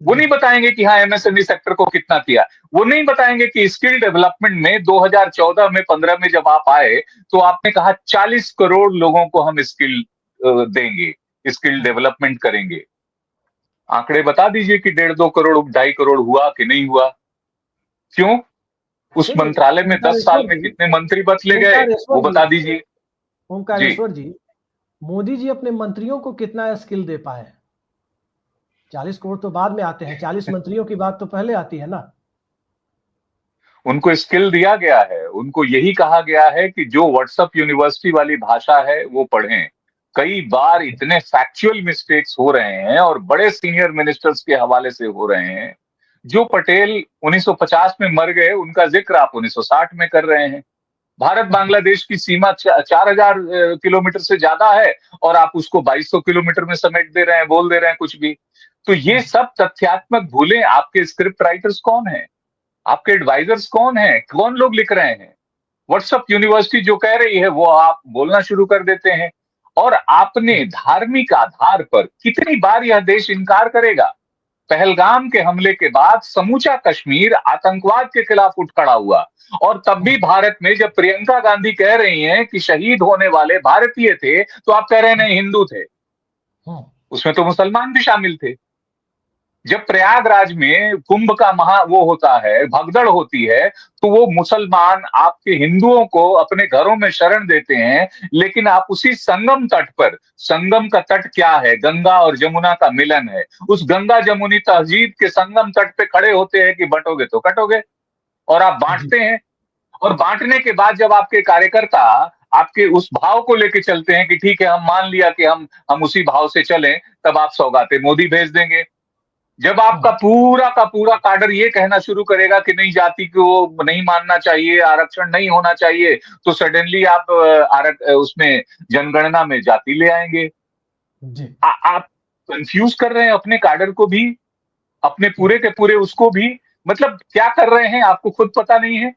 वो जी नहीं बताएंगे कि हाँ एमएसएमई सेक्टर को कितना किया। वो नहीं बताएंगे कि स्किल डेवलपमेंट में 2014 में 15 में जब आप आए, तो आपने कहा 40 करोड़ लोगों को हम स्किल देंगे, स्किल डेवलपमेंट करेंगे। आंकड़े बता दीजिए कि 1.5-2 करोड़, 2.5 करोड़ हुआ कि नहीं हुआ? क्यों? उस देखिए, मंत्रालय में 10 साल ओमकारेश्वर में जी, कितने मंत्री बदले गए, ओमकारेश्वर वो जी, बता दीजिए। जी। ओमकारेश्वर जी, मोदी जी अपने मंत्रियों को कितना स्किल दे पाए? 40 करोड़ तो बाद में आते हैं, 40 मंत्रियों की बात तो पहले आती है ना। उनको स्किल दिया गया है, उनको यही कहा गया है कि जो व्हाट्सएप यूनिवर्सिटी वाली भाषा है वो पढ़ें। कई बार इतने फैक्चुअल मिस्टेक्स हो रहे हैं और बड़े सीनियर मिनिस्टर्स के हवाले से हो रहे हैं। जो पटेल 1950 में मर गए, उनका जिक्र आप 1960 में कर रहे हैं। भारत बांग्लादेश की सीमा 4,000 किलोमीटर से ज्यादा है, और आप उसको 2,200 किलोमीटर में समेट दे रहे हैं, बोल दे रहे हैं कुछ भी। तो ये सब तथ्यात्मक भूलें। आपके स्क्रिप्ट राइटर्स कौन है, आपके एडवाइजर्स कौन है, कौन लोग लिख रहे हैं? व्हाट्सएप यूनिवर्सिटी जो कह रही है वो आप बोलना शुरू कर देते हैं। और आपने धार्मिक आधार पर कितनी बार यह देश इनकार करेगा? पहलगाम के हमले के बाद समूचा कश्मीर आतंकवाद के खिलाफ उठ खड़ा हुआ, और तब भी भारत में जब प्रियंका गांधी कह रही हैं कि शहीद होने वाले भारतीय थे, तो आप कह रहे हैं नहीं हिंदू थे। उसमें तो मुसलमान भी शामिल थे। जब प्रयागराज में कुंभ का महा वो होता है, भगदड़ होती है, तो वो मुसलमान आपके हिंदुओं को अपने घरों में शरण देते हैं। लेकिन आप उसी संगम तट पर, संगम का तट क्या है? गंगा और जमुना का मिलन है। उस गंगा जमुनी तहजीब के संगम तट पे खड़े होते हैं कि बंटोगे तो कटोगे, और आप जी बांटते हैं। और बांटने के बाद जब आपके कार्यकर्ता आपके उस भाव को लेके चलते हैं कि ठीक है हम मान लिया कि हम उसी भाव से चलें, तब आप सौगातें मोदी भेज देंगे। जब आपका पूरा का पूरा काडर ये कहना शुरू करेगा कि नहीं जाति को नहीं मानना चाहिए, आरक्षण नहीं होना चाहिए, तो सडनली आप उसमें जनगणना में जाति ले आएंगे। जी आप कंफ्यूज कर रहे हैं अपने काडर को भी, अपने पूरे के पूरे उसको भी। मतलब क्या कर रहे हैं आपको खुद पता नहीं है।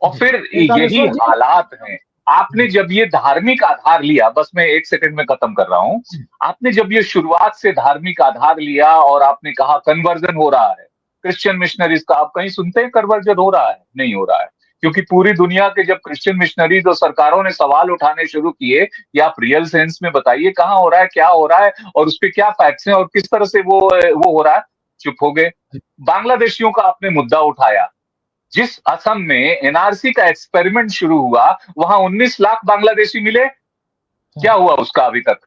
और जी फिर यही ओमकारेश्वर जी। हालात हैं। आपने जी जब ये धार्मिक आधार लिया, बस मैं 1 सेकंड में खत्म कर रहा हूं। जी आपने जब ये शुरुआत से धार्मिक आधार लिया और आपने कहा कन्वर्जन हो रहा है, क्रिश्चियन मिशनरीज का, आप कहीं सुनते हैं कन्वर्जन हो रहा है? नहीं हो रहा है। क्योंकि पूरी दुनिया के जब क्रिश्चियन मिशनरीज और सरकारों ने सवाल उठाने शुरू किए कि आप रियल सेंस में बताइए कहां हो रहा है, क्या हो रहा है, और उसपे क्या फैक्ट्स हैं और किस तरह से वो हो रहा है, चुप हो गए। बांग्लादेशियों का आपने मुद्दा उठाया। जिस असम में एनआरसी का एक्सपेरिमेंट शुरू हुआ, वहां 19 लाख बांग्लादेशी मिले। क्या हुआ उसका अभी तक?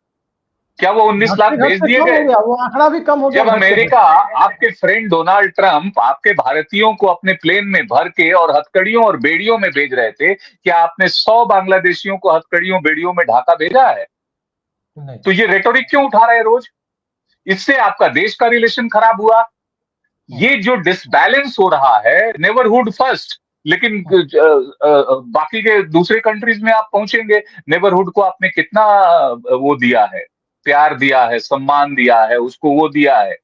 क्या वो 19 लाख घटते भेज घटते दिए कम हो गए? गया, वो आंकड़ा भी कम हो गया जब घटते अमेरिका, घटते। आपके फ्रेंड डोनाल्ड ट्रंप आपके भारतीयों को अपने प्लेन में भर के और हथकड़ियों और बेड़ियों में भेज रहे थे, क्या आपने 100 बांग्लादेशियों को हथकड़ियों बेड़ियों में ढाका भेजा है? नहीं। तो ये रेटोरिक क्यों उठा रहे हैं रोज? इससे आपका देश का रिलेशन खराब हुआ। ये जो डिसबैलेंस हो रहा है, नेबरहुड फर्स्ट, लेकिन बाकी के दूसरे कंट्रीज में आप पहुंचेंगे, नेबरहुड को आपने कितना वो दिया है, प्यार दिया है, सम्मान दिया है, उसको वो दिया है।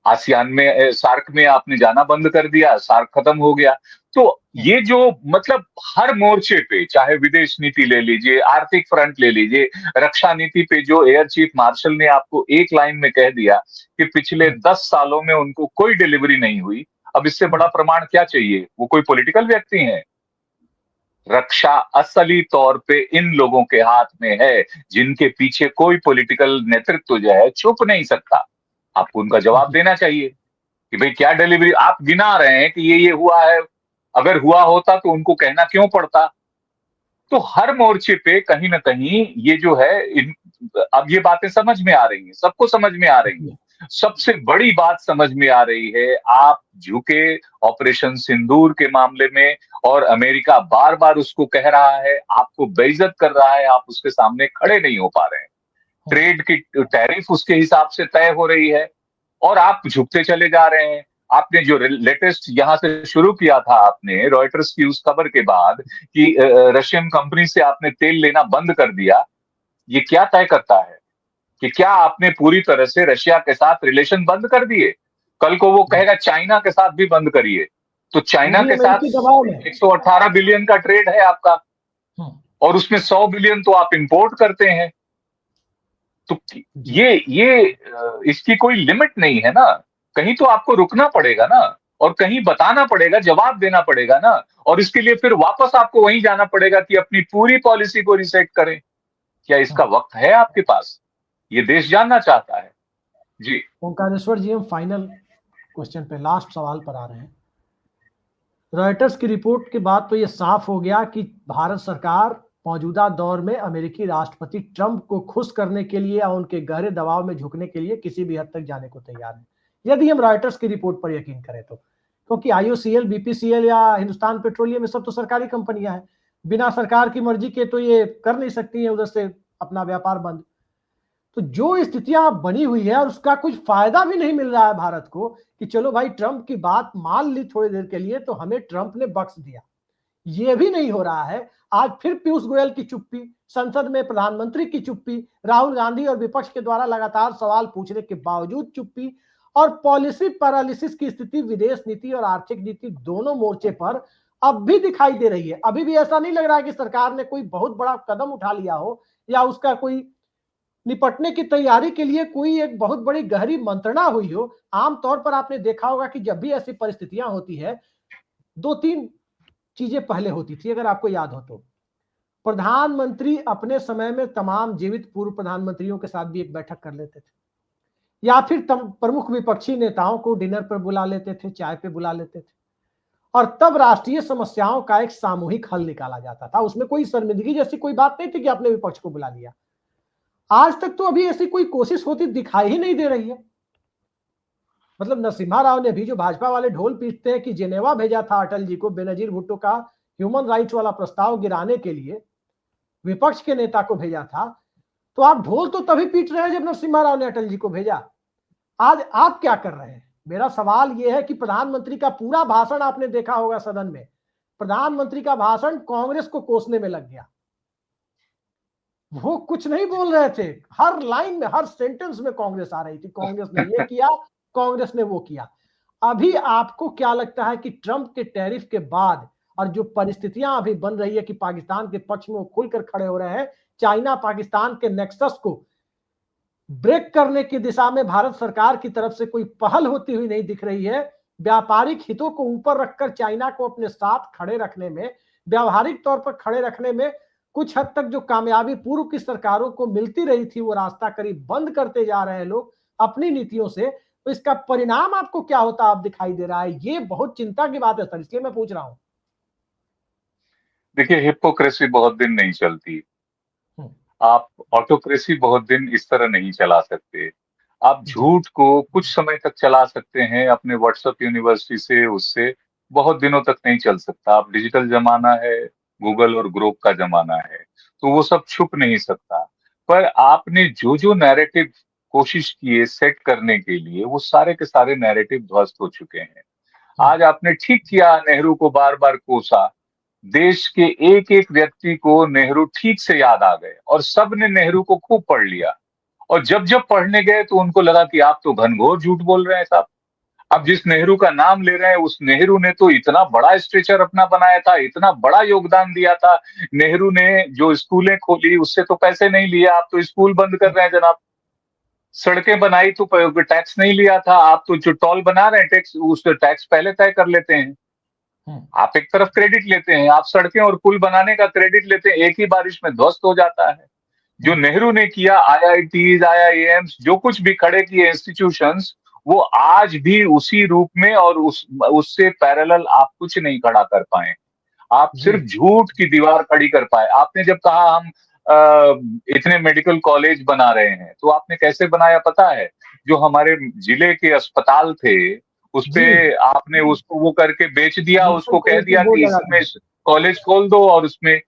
आसियान में, सार्क में आपने जाना बंद कर दिया, सार्क खत्म हो गया। तो ये जो मतलब हर मोर्चे पे, चाहे विदेश नीति ले लीजिए, आर्थिक फ्रंट ले लीजिए, रक्षा नीति पे जो एयर चीफ मार्शल ने आपको एक लाइन में कह दिया कि पिछले 10 सालों में उनको कोई डिलीवरी नहीं हुई, अब इससे बड़ा प्रमाण क्या चाहिए? वो कोई पॉलिटिकल व्यक्ति हैं? रक्षा असली तौर पे इन लोगों के हाथ में है, जिनके पीछे कोई पॉलिटिकल नेतृत्व जो है छुप नहीं सकता। आपको उनका जवाब देना चाहिए कि भाई क्या डिलीवरी आप गिना रहे हैं कि ये हुआ है। अगर हुआ होता तो उनको कहना क्यों पड़ता? तो हर मोर्चे पे कहीं ना कहीं ये जो है अब ये बातें समझ में आ रही हैं, सबको समझ में आ रही हैं। सबसे बड़ी बात समझ में आ रही है, आप झुके ऑपरेशन सिंदूर के मामले में, और अमेरिका बार बार उसको कह रहा है, आपको बेइज्जत कर रहा है, आप उसके सामने खड़े नहीं हो पा रहे हैं। ट्रेड की टैरिफ उसके हिसाब से तय हो रही है और आप झुकते चले जा रहे हैं। आपने जो लेटेस्ट यहां से शुरू किया था, आपने रॉयटर्स की उस खबर के बाद कि रशियन कंपनी से आपने तेल लेना बंद कर दिया, ये क्या तय करता है कि क्या आपने पूरी तरह से रशिया के साथ रिलेशन बंद कर दिए? कल को वो कहेगा चाइना के साथ भी बंद करिए, तो वो चाइना भी के साथ अमेरिकी दबाव में। 118 बिलियन का ट्रेड है आपका, और उसमें 100 बिलियन तो आप इंपोर्ट करते हैं। तो इसकी कोई लिमिट नहीं है ना। कहीं तो आपको रुकना पड़ेगा ना, और कहीं बताना पड़ेगा, जवाब देना पड़ेगा ना। और इसके लिए फिर वापस आपको वहीं जाना पड़ेगा कि अपनी पूरी पॉलिसी को रीसेट करें। क्या इसका वक्त है आपके पास? ये देश जानना चाहता है। जी ओंकारेश्वर जी, हम फाइनल क्वेश्चन पे, लास्ट सवाल पर आ रहे हैं। रॉयटर्स की रिपोर्ट के बाद तो ये साफ हो गया कि भारत सरकार मौजूदा दौर में अमेरिकी राष्ट्रपति ट्रंप को खुश करने के लिए या उनके गहरे दबाव में झुकने के लिए किसी भी हद तक जाने को तैयार है, यदि हम रॉयटर्स की रिपोर्ट पर यकीन करें तो। क्योंकि आईओसीएल, बीपीसीएल या हिंदुस्तान पेट्रोलियम, ये सब तो सरकारी कंपनियां हैं, बिना सरकार की मर्जी के तो ये कर नहीं सकती है उधर से अपना व्यापार बंद। तो जो स्थितियां बनी हुई है और उसका कुछ फायदा भी नहीं मिल रहा है भारत को, कि चलो भाई ट्रंप की बात मान ली थोड़ी देर के लिए तो हमें ट्रंप ने बख्श दिया, ये भी नहीं हो रहा है। आज फिर पीयूष गोयल की चुप्पी, संसद में प्रधानमंत्री की चुप्पी, राहुल गांधी और विपक्ष के द्वारा लगातार सवाल पूछने के बावजूद चुप्पी, और पॉलिसी पैरालिसिस की स्थिति विदेश नीति और आर्थिक नीति दोनों मोर्चे पर अब भी दिखाई दे रही है। अभी भी ऐसा नहीं लग रहा है कि सरकार ने कोई बहुत बड़ा कदम उठा लिया हो, या उसका कोई निपटने की तैयारी के लिए कोई एक बहुत बड़ी गहरी मंत्रणा हुई हो। आमतौर पर आपने देखा होगा कि जब भी ऐसी परिस्थितियां होती है, दो तीन चीजें पहले होती थी, अगर आपको याद हो तो। प्रधानमंत्री अपने समय में तमाम जीवित पूर्व प्रधानमंत्रियों के साथ भी एक बैठक कर लेते थे, या फिर प्रमुख विपक्षी नेताओं को डिनर पर बुला लेते थे, चाय पे बुला लेते थे, और तब राष्ट्रीय समस्याओं का एक सामूहिक हल निकाला जाता था। उसमें कोई शर्मिंदगी जैसी कोई बात नहीं थी कि आपने विपक्ष को बुला लिया। आज तक तो अभी ऐसी कोई कोशिश होती दिखाई ही नहीं दे रही है। मतलब नरसिम्हा राव ने भी, जो भाजपा वाले ढोल पीटते हैं कि जेनेवा भेजा था अटल जी को बेनजीर भुट्टो का ह्यूमन राइट्स वाला प्रस्ताव गिराने के लिए, विपक्ष के नेता को भेजा था, तो आप ढोल तो तभी पीट रहे हैं जब नरसिम्हा राव ने अटल जी को भेजा। आज आप क्या कर रहे हैं? मेरा सवाल यह है कि प्रधानमंत्री का पूरा भाषण आपने देखा होगा सदन में, प्रधानमंत्री का भाषण कांग्रेस को कोसने में लग गया। वो कुछ नहीं बोल रहे थे, हर लाइन में, हर सेंटेंस में कांग्रेस आ रही थी, कांग्रेस ने ये किया, कांग्रेस ने वो किया। अभी आपको क्या लगता है कि ट्रंप के टैरिफ के बाद और जो परिस्थितियां अभी बन रही है कि पाकिस्तान के पक्ष में वो खुलकर खड़े हो रहे हैं, चाइना पाकिस्तान के नेक्सस को ब्रेक करने की दिशा में भारत सरकार की तरफ से कोई पहल होती हुई नहीं दिख रही है। व्यापारिक हितों को ऊपर रखकर चाइना को अपने साथ खड़े रखने में, व्यावहारिक तौर पर खड़े रखने में कुछ हद तक जो कामयाबी पूर्व की सरकारों को मिलती रही थी, वो रास्ता करीब बंद करते जा रहे हैं लोग अपनी नीतियों से। तो इसका परिणाम आपको क्या होता आप दिखाई दे रहा है? ये बहुत चिंता की बात है सर, इसलिए मैं पूछ रहा हूं। देखिए, हिपोक्रेसी बहुत दिन नहीं चलती। आप ऑटोक्रेसी बहुत दिन इस तरह नहीं चला सकते। आप झूठ को कुछ समय तक चला सकते हैं, अपने व्हाट्सएप यूनिवर्सिटी से, उससे बहुत दिनों तक नहीं चल सकता। अब डिजिटल जमाना है, गूगल और ग्रोक का जमाना है, तो वो सब छुप नहीं सकता। पर आपने जो जो नैरेटिव कोशिश किए सेट करने के लिए, वो सारे के सारे नैरेटिव ध्वस्त हो चुके हैं। आज आपने ठीक किया, नेहरू को बार बार कोसा। देश के एक एक व्यक्ति को नेहरू ठीक से याद आ गए, और सब ने नेहरू को खूब पढ़ लिया। और जब जब पढ़ने गए तो उनको लगा कि आप तो घनघोर झूठ बोल रहे हैं साहब। अब जिस नेहरू का नाम ले रहे हैं, उस नेहरू ने तो इतना बड़ा स्ट्रेचर अपना बनाया था, इतना बड़ा योगदान दिया था। नेहरू ने जो स्कूलें खोली, उससे तो पैसे नहीं लिए, आप तो स्कूल बंद कर रहे हैं जनाब। सड़कें बनाई तो टैक्स नहीं लिया था, आप तो जो टोल बना रहे हैं टैक्स, उस टैक्स पहले तय कर लेते हैं। आप एक तरफ क्रेडिट लेते हैं, आप सड़कें और पुल बनाने का क्रेडिट लेते हैं, एक ही बारिश में ध्वस्त हो जाता है। जो नेहरू ने किया, आईआईटीज, आईआईएम्स, जो कुछ भी खड़े किए इंस्टीट्यूशंस, वो आज भी उसी रूप में और उससे पैरेलल आप कुछ नहीं खड़ा कर पाए। आप जी सिर्फ झूठ की दीवार खड़ी कर पाए। आपने जब कहा हम इतने मेडिकल कॉलेज बना रहे हैं, तो आपने कैसे बनाया पता है? जो हमारे जिले के अस्पताल थे, उसपे जी आपने उसको वो करके बेच दिया, डिजिटल उसको कह कॉलेज के दिया बोर्ड कि लगा इसमें दिए। कॉलेज खोल दो और उसमें,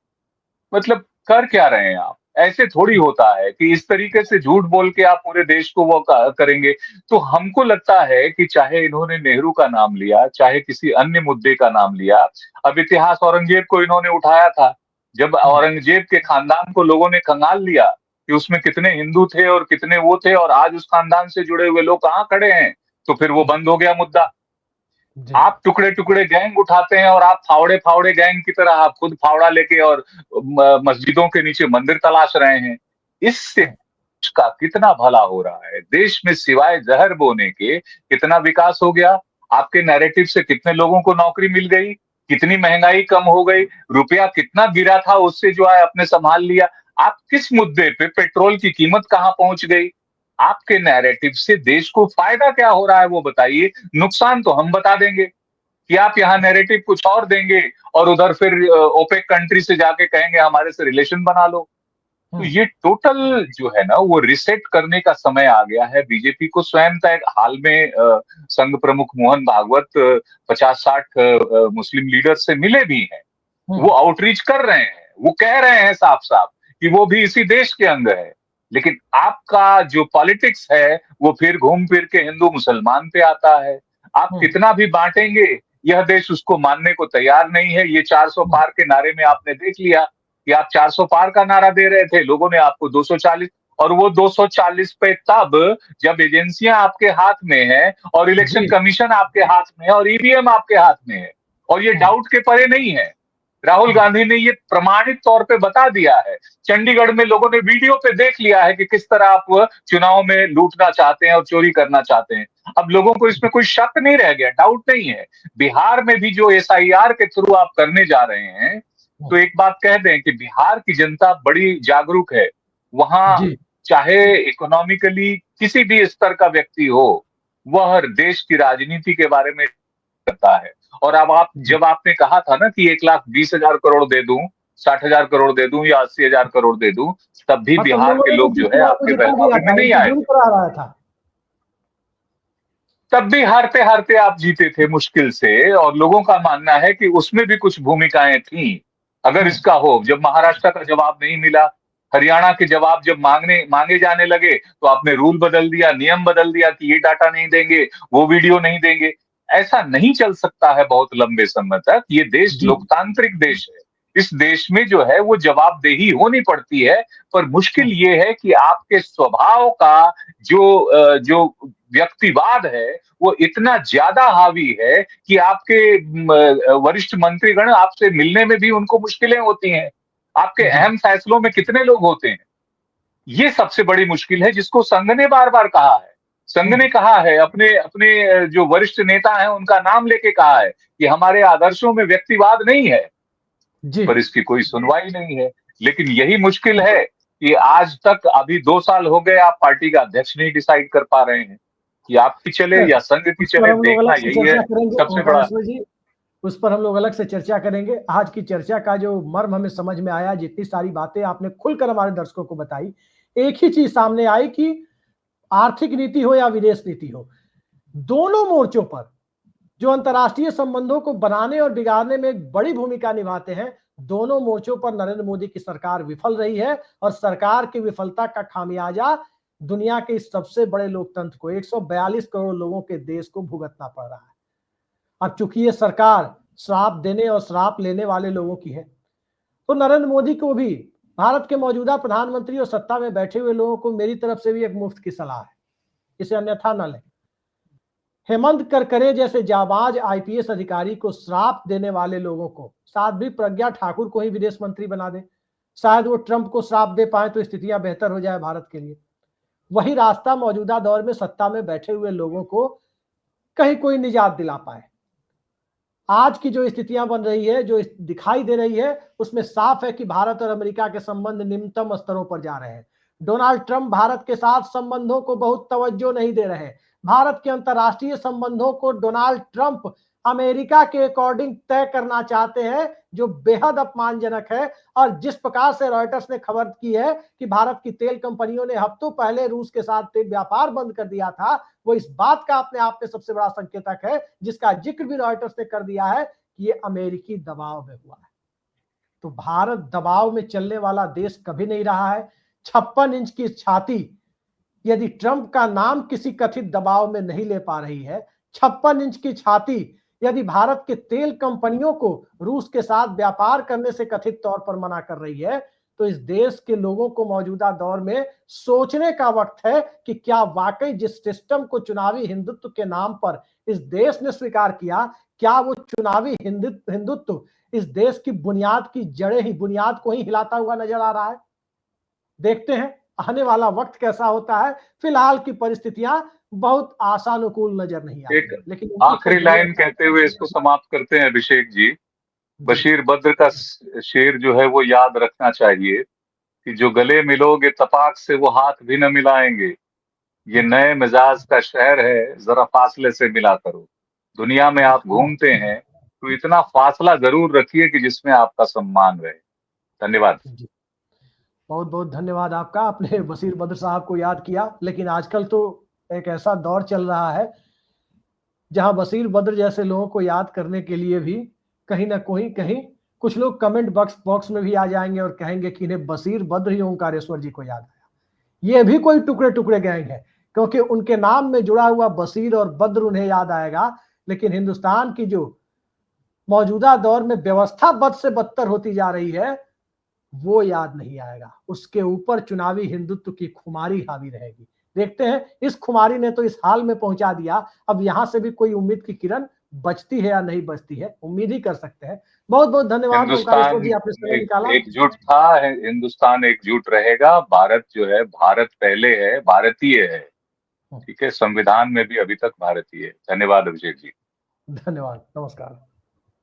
मतलब कर क्या रहे हैं आप? ऐसे थोड़ी होता है कि इस तरीके से झूठ बोल के आप पूरे देश को वो करेंगे। तो हमको लगता है कि चाहे इन्होंने नेहरू का नाम लिया, चाहे किसी अन्य मुद्दे का नाम लिया, अब इतिहास औरंगजेब को इन्होंने उठाया था। जब औरंगजेब के खानदान को लोगों ने खंगाल लिया कि उसमें कितने हिंदू थे और कितने वो थे, और आज उस खानदान से जुड़े हुए लोग कहाँ खड़े हैं, तो फिर वो बंद हो गया मुद्दा। जी आप टुकड़े टुकड़े गैंग उठाते हैं और आप फावड़े फावड़े गैंग की तरह आप खुद फावड़ा लेके और मस्जिदों के नीचे मंदिर तलाश रहे हैं। इससे देश का कितना भला हो रहा है, देश में सिवाय जहर बोने के कितना विकास हो गया। आपके नैरेटिव से कितने लोगों को नौकरी मिल गई, कितनी महंगाई कम हो गई, रुपया कितना गिरा था उससे जो है आपने संभाल लिया। आप किस मुद्दे पे, पेट्रोल की कीमत कहां पहुंच गई, आपके नैरेटिव से देश को फायदा क्या हो रहा है वो बताइए। नुकसान तो हम बता देंगे कि आप यहाँ नैरेटिव कुछ और देंगे और उधर फिर ओपेक कंट्री से जाके कहेंगे हमारे से रिलेशन बना लो। तो ये टोटल जो है ना, वो रिसेट करने का समय आ गया है बीजेपी को स्वयं तक। हाल में संघ प्रमुख मोहन भागवत 50-60 मुस्लिम लीडर से मिले भी हैं। वो आउटरीच कर रहे हैं, वो कह रहे हैं साफ साफ कि वो भी इसी देश के अंग है। लेकिन आपका जो पॉलिटिक्स है वो फिर घूम फिर के हिंदू मुसलमान पे आता है। आप कितना भी बांटेंगे, यह देश उसको मानने को तैयार नहीं है। ये 400 पार के नारे में आपने देख लिया कि आप 400 पार का नारा दे रहे थे, लोगों ने आपको 240, और वो 240 पे तब जब एजेंसियां आपके हाथ में है और इलेक्शन जी कमीशन आपके हाथ में है और ईवीएम आपके हाथ में है, और ये डाउट के परे नहीं है। राहुल गांधी ने ये प्रमाणित तौर पे बता दिया है। चंडीगढ़ में लोगों ने वीडियो पे देख लिया है कि किस तरह आप चुनाव में लूटना चाहते हैं और चोरी करना चाहते हैं। अब लोगों को इसमें कोई शक नहीं रह गया, डाउट नहीं है। बिहार में भी जो एसआईआर के थ्रू आप करने जा रहे हैं, तो एक बात कह दें कि बिहार की जनता बड़ी जागरूक है। वहां जी चाहे इकोनॉमिकली किसी भी स्तर का व्यक्ति हो, वह देश की राजनीति के बारे में करता है। और अब आप, जी जब आपने कहा था ना कि 1,20,000 करोड़ दे दूं, 60,000 करोड़ दे दूं या 80,000 करोड़ दे दूं, तब भी मतलब बिहार लोगों के ने तो लोग जो है जीतने को आपके जिता दिया बहकावे में था, नहीं उनकी आए दूरी थे। पर आ रहा था। तब भी हारते हारते आप जीते थे मुश्किल से, और लोगों का मानना है कि उसमें भी कुछ भूमिकाएं थी। अगर इसका हो, जब महाराष्ट्र का जवाब नहीं मिला, हरियाणा के जवाब जब मांगे जाने लगे, तो आपने रूल बदल दिया, नियम बदल दिया कि ये डाटा नहीं देंगे, वो वीडियो नहीं देंगे। ऐसा नहीं चल सकता है बहुत लंबे समय तक। ये देश जी लोकतांत्रिक देश है। इस देश में जो है वो जवाबदेही होनी पड़ती है। पर मुश्किल ये है कि आपके स्वभाव का जो व्यक्तिवाद है, वो इतना ज्यादा हावी है कि आपके वरिष्ठ मंत्रीगण आपसे मिलने में भी उनको मुश्किलें होती हैं। आपके जी अहम फैसलों में कितने लोग होते हैं, ये सबसे बड़ी मुश्किल है, जिसको संघ ने बार बार कहा है। संघ ने कहा है, अपने अपने जो वरिष्ठ नेता हैं उनका नाम लेके कहा है कि हमारे आदर्शों में व्यक्तिवाद नहीं है। जी पर इसकी कोई सुनवाई नहीं है। लेकिन यही मुश्किल है कि आज तक, अभी 2 साल हो गए, आप पार्टी का अध्यक्ष नहीं डिसाइड कर पा रहे हैं कि आपकी चले या संघ की उस पर चले। हम लोग देखना अलग से यही है चर्चा करेंगे सबसे बड़ा। ओंकारेश्वर जी। उस पर हम लोग अलग से चर्चा करेंगे। आज की चर्चा का जो मर्म हमें समझ में आया, जितनी सारी बातें आपने खुलकर हमारे दर्शकों को बताई, एक ही चीज सामने आई कि आर्थिक नीति हो या विदेश नीति हो, दोनों मोर्चों पर जो अंतर्राष्ट्रीय संबंधों को बनाने और बिगाड़ने में एक बड़ी भूमिका निभाते हैं, दोनों मोर्चों पर नरेंद्र मोदी की सरकार विफल रही है। और सरकार की विफलता का खामियाजा दुनिया के इस सबसे बड़े लोकतंत्र को, 142 करोड़ लोगों के देश को भुगतना पड़ रहा है। अब चूंकि ये सरकार श्राप देने और श्राप लेने वाले लोगों की है, तो नरेंद्र मोदी को भी, भारत के मौजूदा प्रधानमंत्री और सत्ता में बैठे हुए लोगों को मेरी तरफ से भी एक मुफ्त की सलाह है, इसे अन्यथा न लें। हेमंत करकरे जैसे जाबाज आईपीएस अधिकारी को श्राप देने वाले लोगों को, साथ भी प्रज्ञा ठाकुर को ही विदेश मंत्री बना दे। शायद वो ट्रंप को श्राप दे पाए तो स्थितियां बेहतर हो जाए भारत के लिए। वही रास्ता मौजूदा दौर में सत्ता में बैठे हुए लोगों को कहीं कोई निजात दिला पाए। आज की जो स्थितियां बन रही है, जो दिखाई दे रही है, उसमें साफ है कि भारत और अमेरिका के संबंध निम्नतम स्तरों पर जा रहे हैं। डोनाल्ड ट्रंप भारत के साथ संबंधों को बहुत तवज्जो नहीं दे रहे। भारत के अंतर्राष्ट्रीय संबंधों को डोनाल्ड ट्रंप अमेरिका के अकॉर्डिंग तय करना चाहते हैं, जो बेहद अपमानजनक है। और जिस प्रकार से रॉयटर्स ने खबर की है कि भारत की तेल कंपनियों ने हफ्तों पहले रूस के साथ व्यापार बंद कर दिया था, वो इस बात का अपने आप में सबसे बड़ा संकेतक है, जिसका जिक्र भी रॉयटर्स ने कर दिया है कि ये अमेरिकी दबाव में हुआ है। तो भारत दबाव में चलने वाला देश कभी नहीं रहा है। 56 इंच की छाती यदि ट्रंप का नाम किसी कथित दबाव में नहीं ले पा रही है, 56 इंच की छाती यदि भारत के तेल कंपनियों को रूस के साथ व्यापार करने से कथित तौर पर मना कर रही है, तो इस देश के लोगों को मौजूदा दौर में सोचने का वक्त है कि क्या वाकई जिस सिस्टम को चुनावी हिंदुत्व के नाम पर इस देश ने स्वीकार किया, क्या वो चुनावी हिंदुत्व इस देश की बुनियाद की जड़ें ही, बुनियाद को ही हिलाता हुआ नजर आ रहा है। देखते हैं आने वाला वक्त कैसा होता है। फिलहाल की परिस्थितियां बहुत आशानुकूल नजर नहीं आ एक रही, लेकिन आखिरी लाइन कहते हुए इसको समाप्त करते हैं अभिषेक जी। बशीर बद्र का शेर जो है वो याद रखना चाहिए कि जो गले मिलोगे तपाक से वो हाथ भी न मिलाएंगे। ये नए मिजाज का शहर है, जरा फासले से मिला करो। दुनिया में आप घूमते हैं तो इतना फासला जरूर रखिए कि जिसमें आपका सम्मान रहे। धन्यवाद। जी, बहुत बहुत धन्यवाद आपका। आपने बशीर बद्र साहब को याद किया, लेकिन आजकल तो एक ऐसा दौर चल रहा है जहां बशीर बद्र जैसे लोगों को याद करने के लिए भी कहीं ना कहीं कुछ लोग कमेंट बॉक्स में भी आ जाएंगे और कहेंगे कि इन्हें बशीर बद्र ही ओंकारेश्वर जी को याद आया। ये भी कोई टुकड़े टुकड़े गैंग है, क्योंकि उनके नाम में जुड़ा हुआ बशीर और बद्र उन्हें याद आएगा, लेकिन हिंदुस्तान की जो मौजूदा दौर में व्यवस्था बद से बदतर होती जा रही है, वो याद नहीं आएगा। उसके ऊपर चुनावी हिंदुत्व की खुमारी हावी रहेगी। देखते हैं, इस खुमारी ने तो इस हाल में पहुंचा दिया, अब यहां से भी कोई उम्मीद की किरण बचती है या नहीं बचती है, उम्मीद ही कर सकते हैं। बहुत बहुत धन्यवाद ओंकारेश्वर हिंदुस्तान जी, आपने समय निकाला। एकजुट था, हिंदुस्तान एकजुट रहेगा। भारत जो है, भारत पहले है, भारतीय है। ठीक है, संविधान में भी अभी तक भारतीय है। धन्यवाद अभिषेक जी। धन्यवाद, नमस्कार।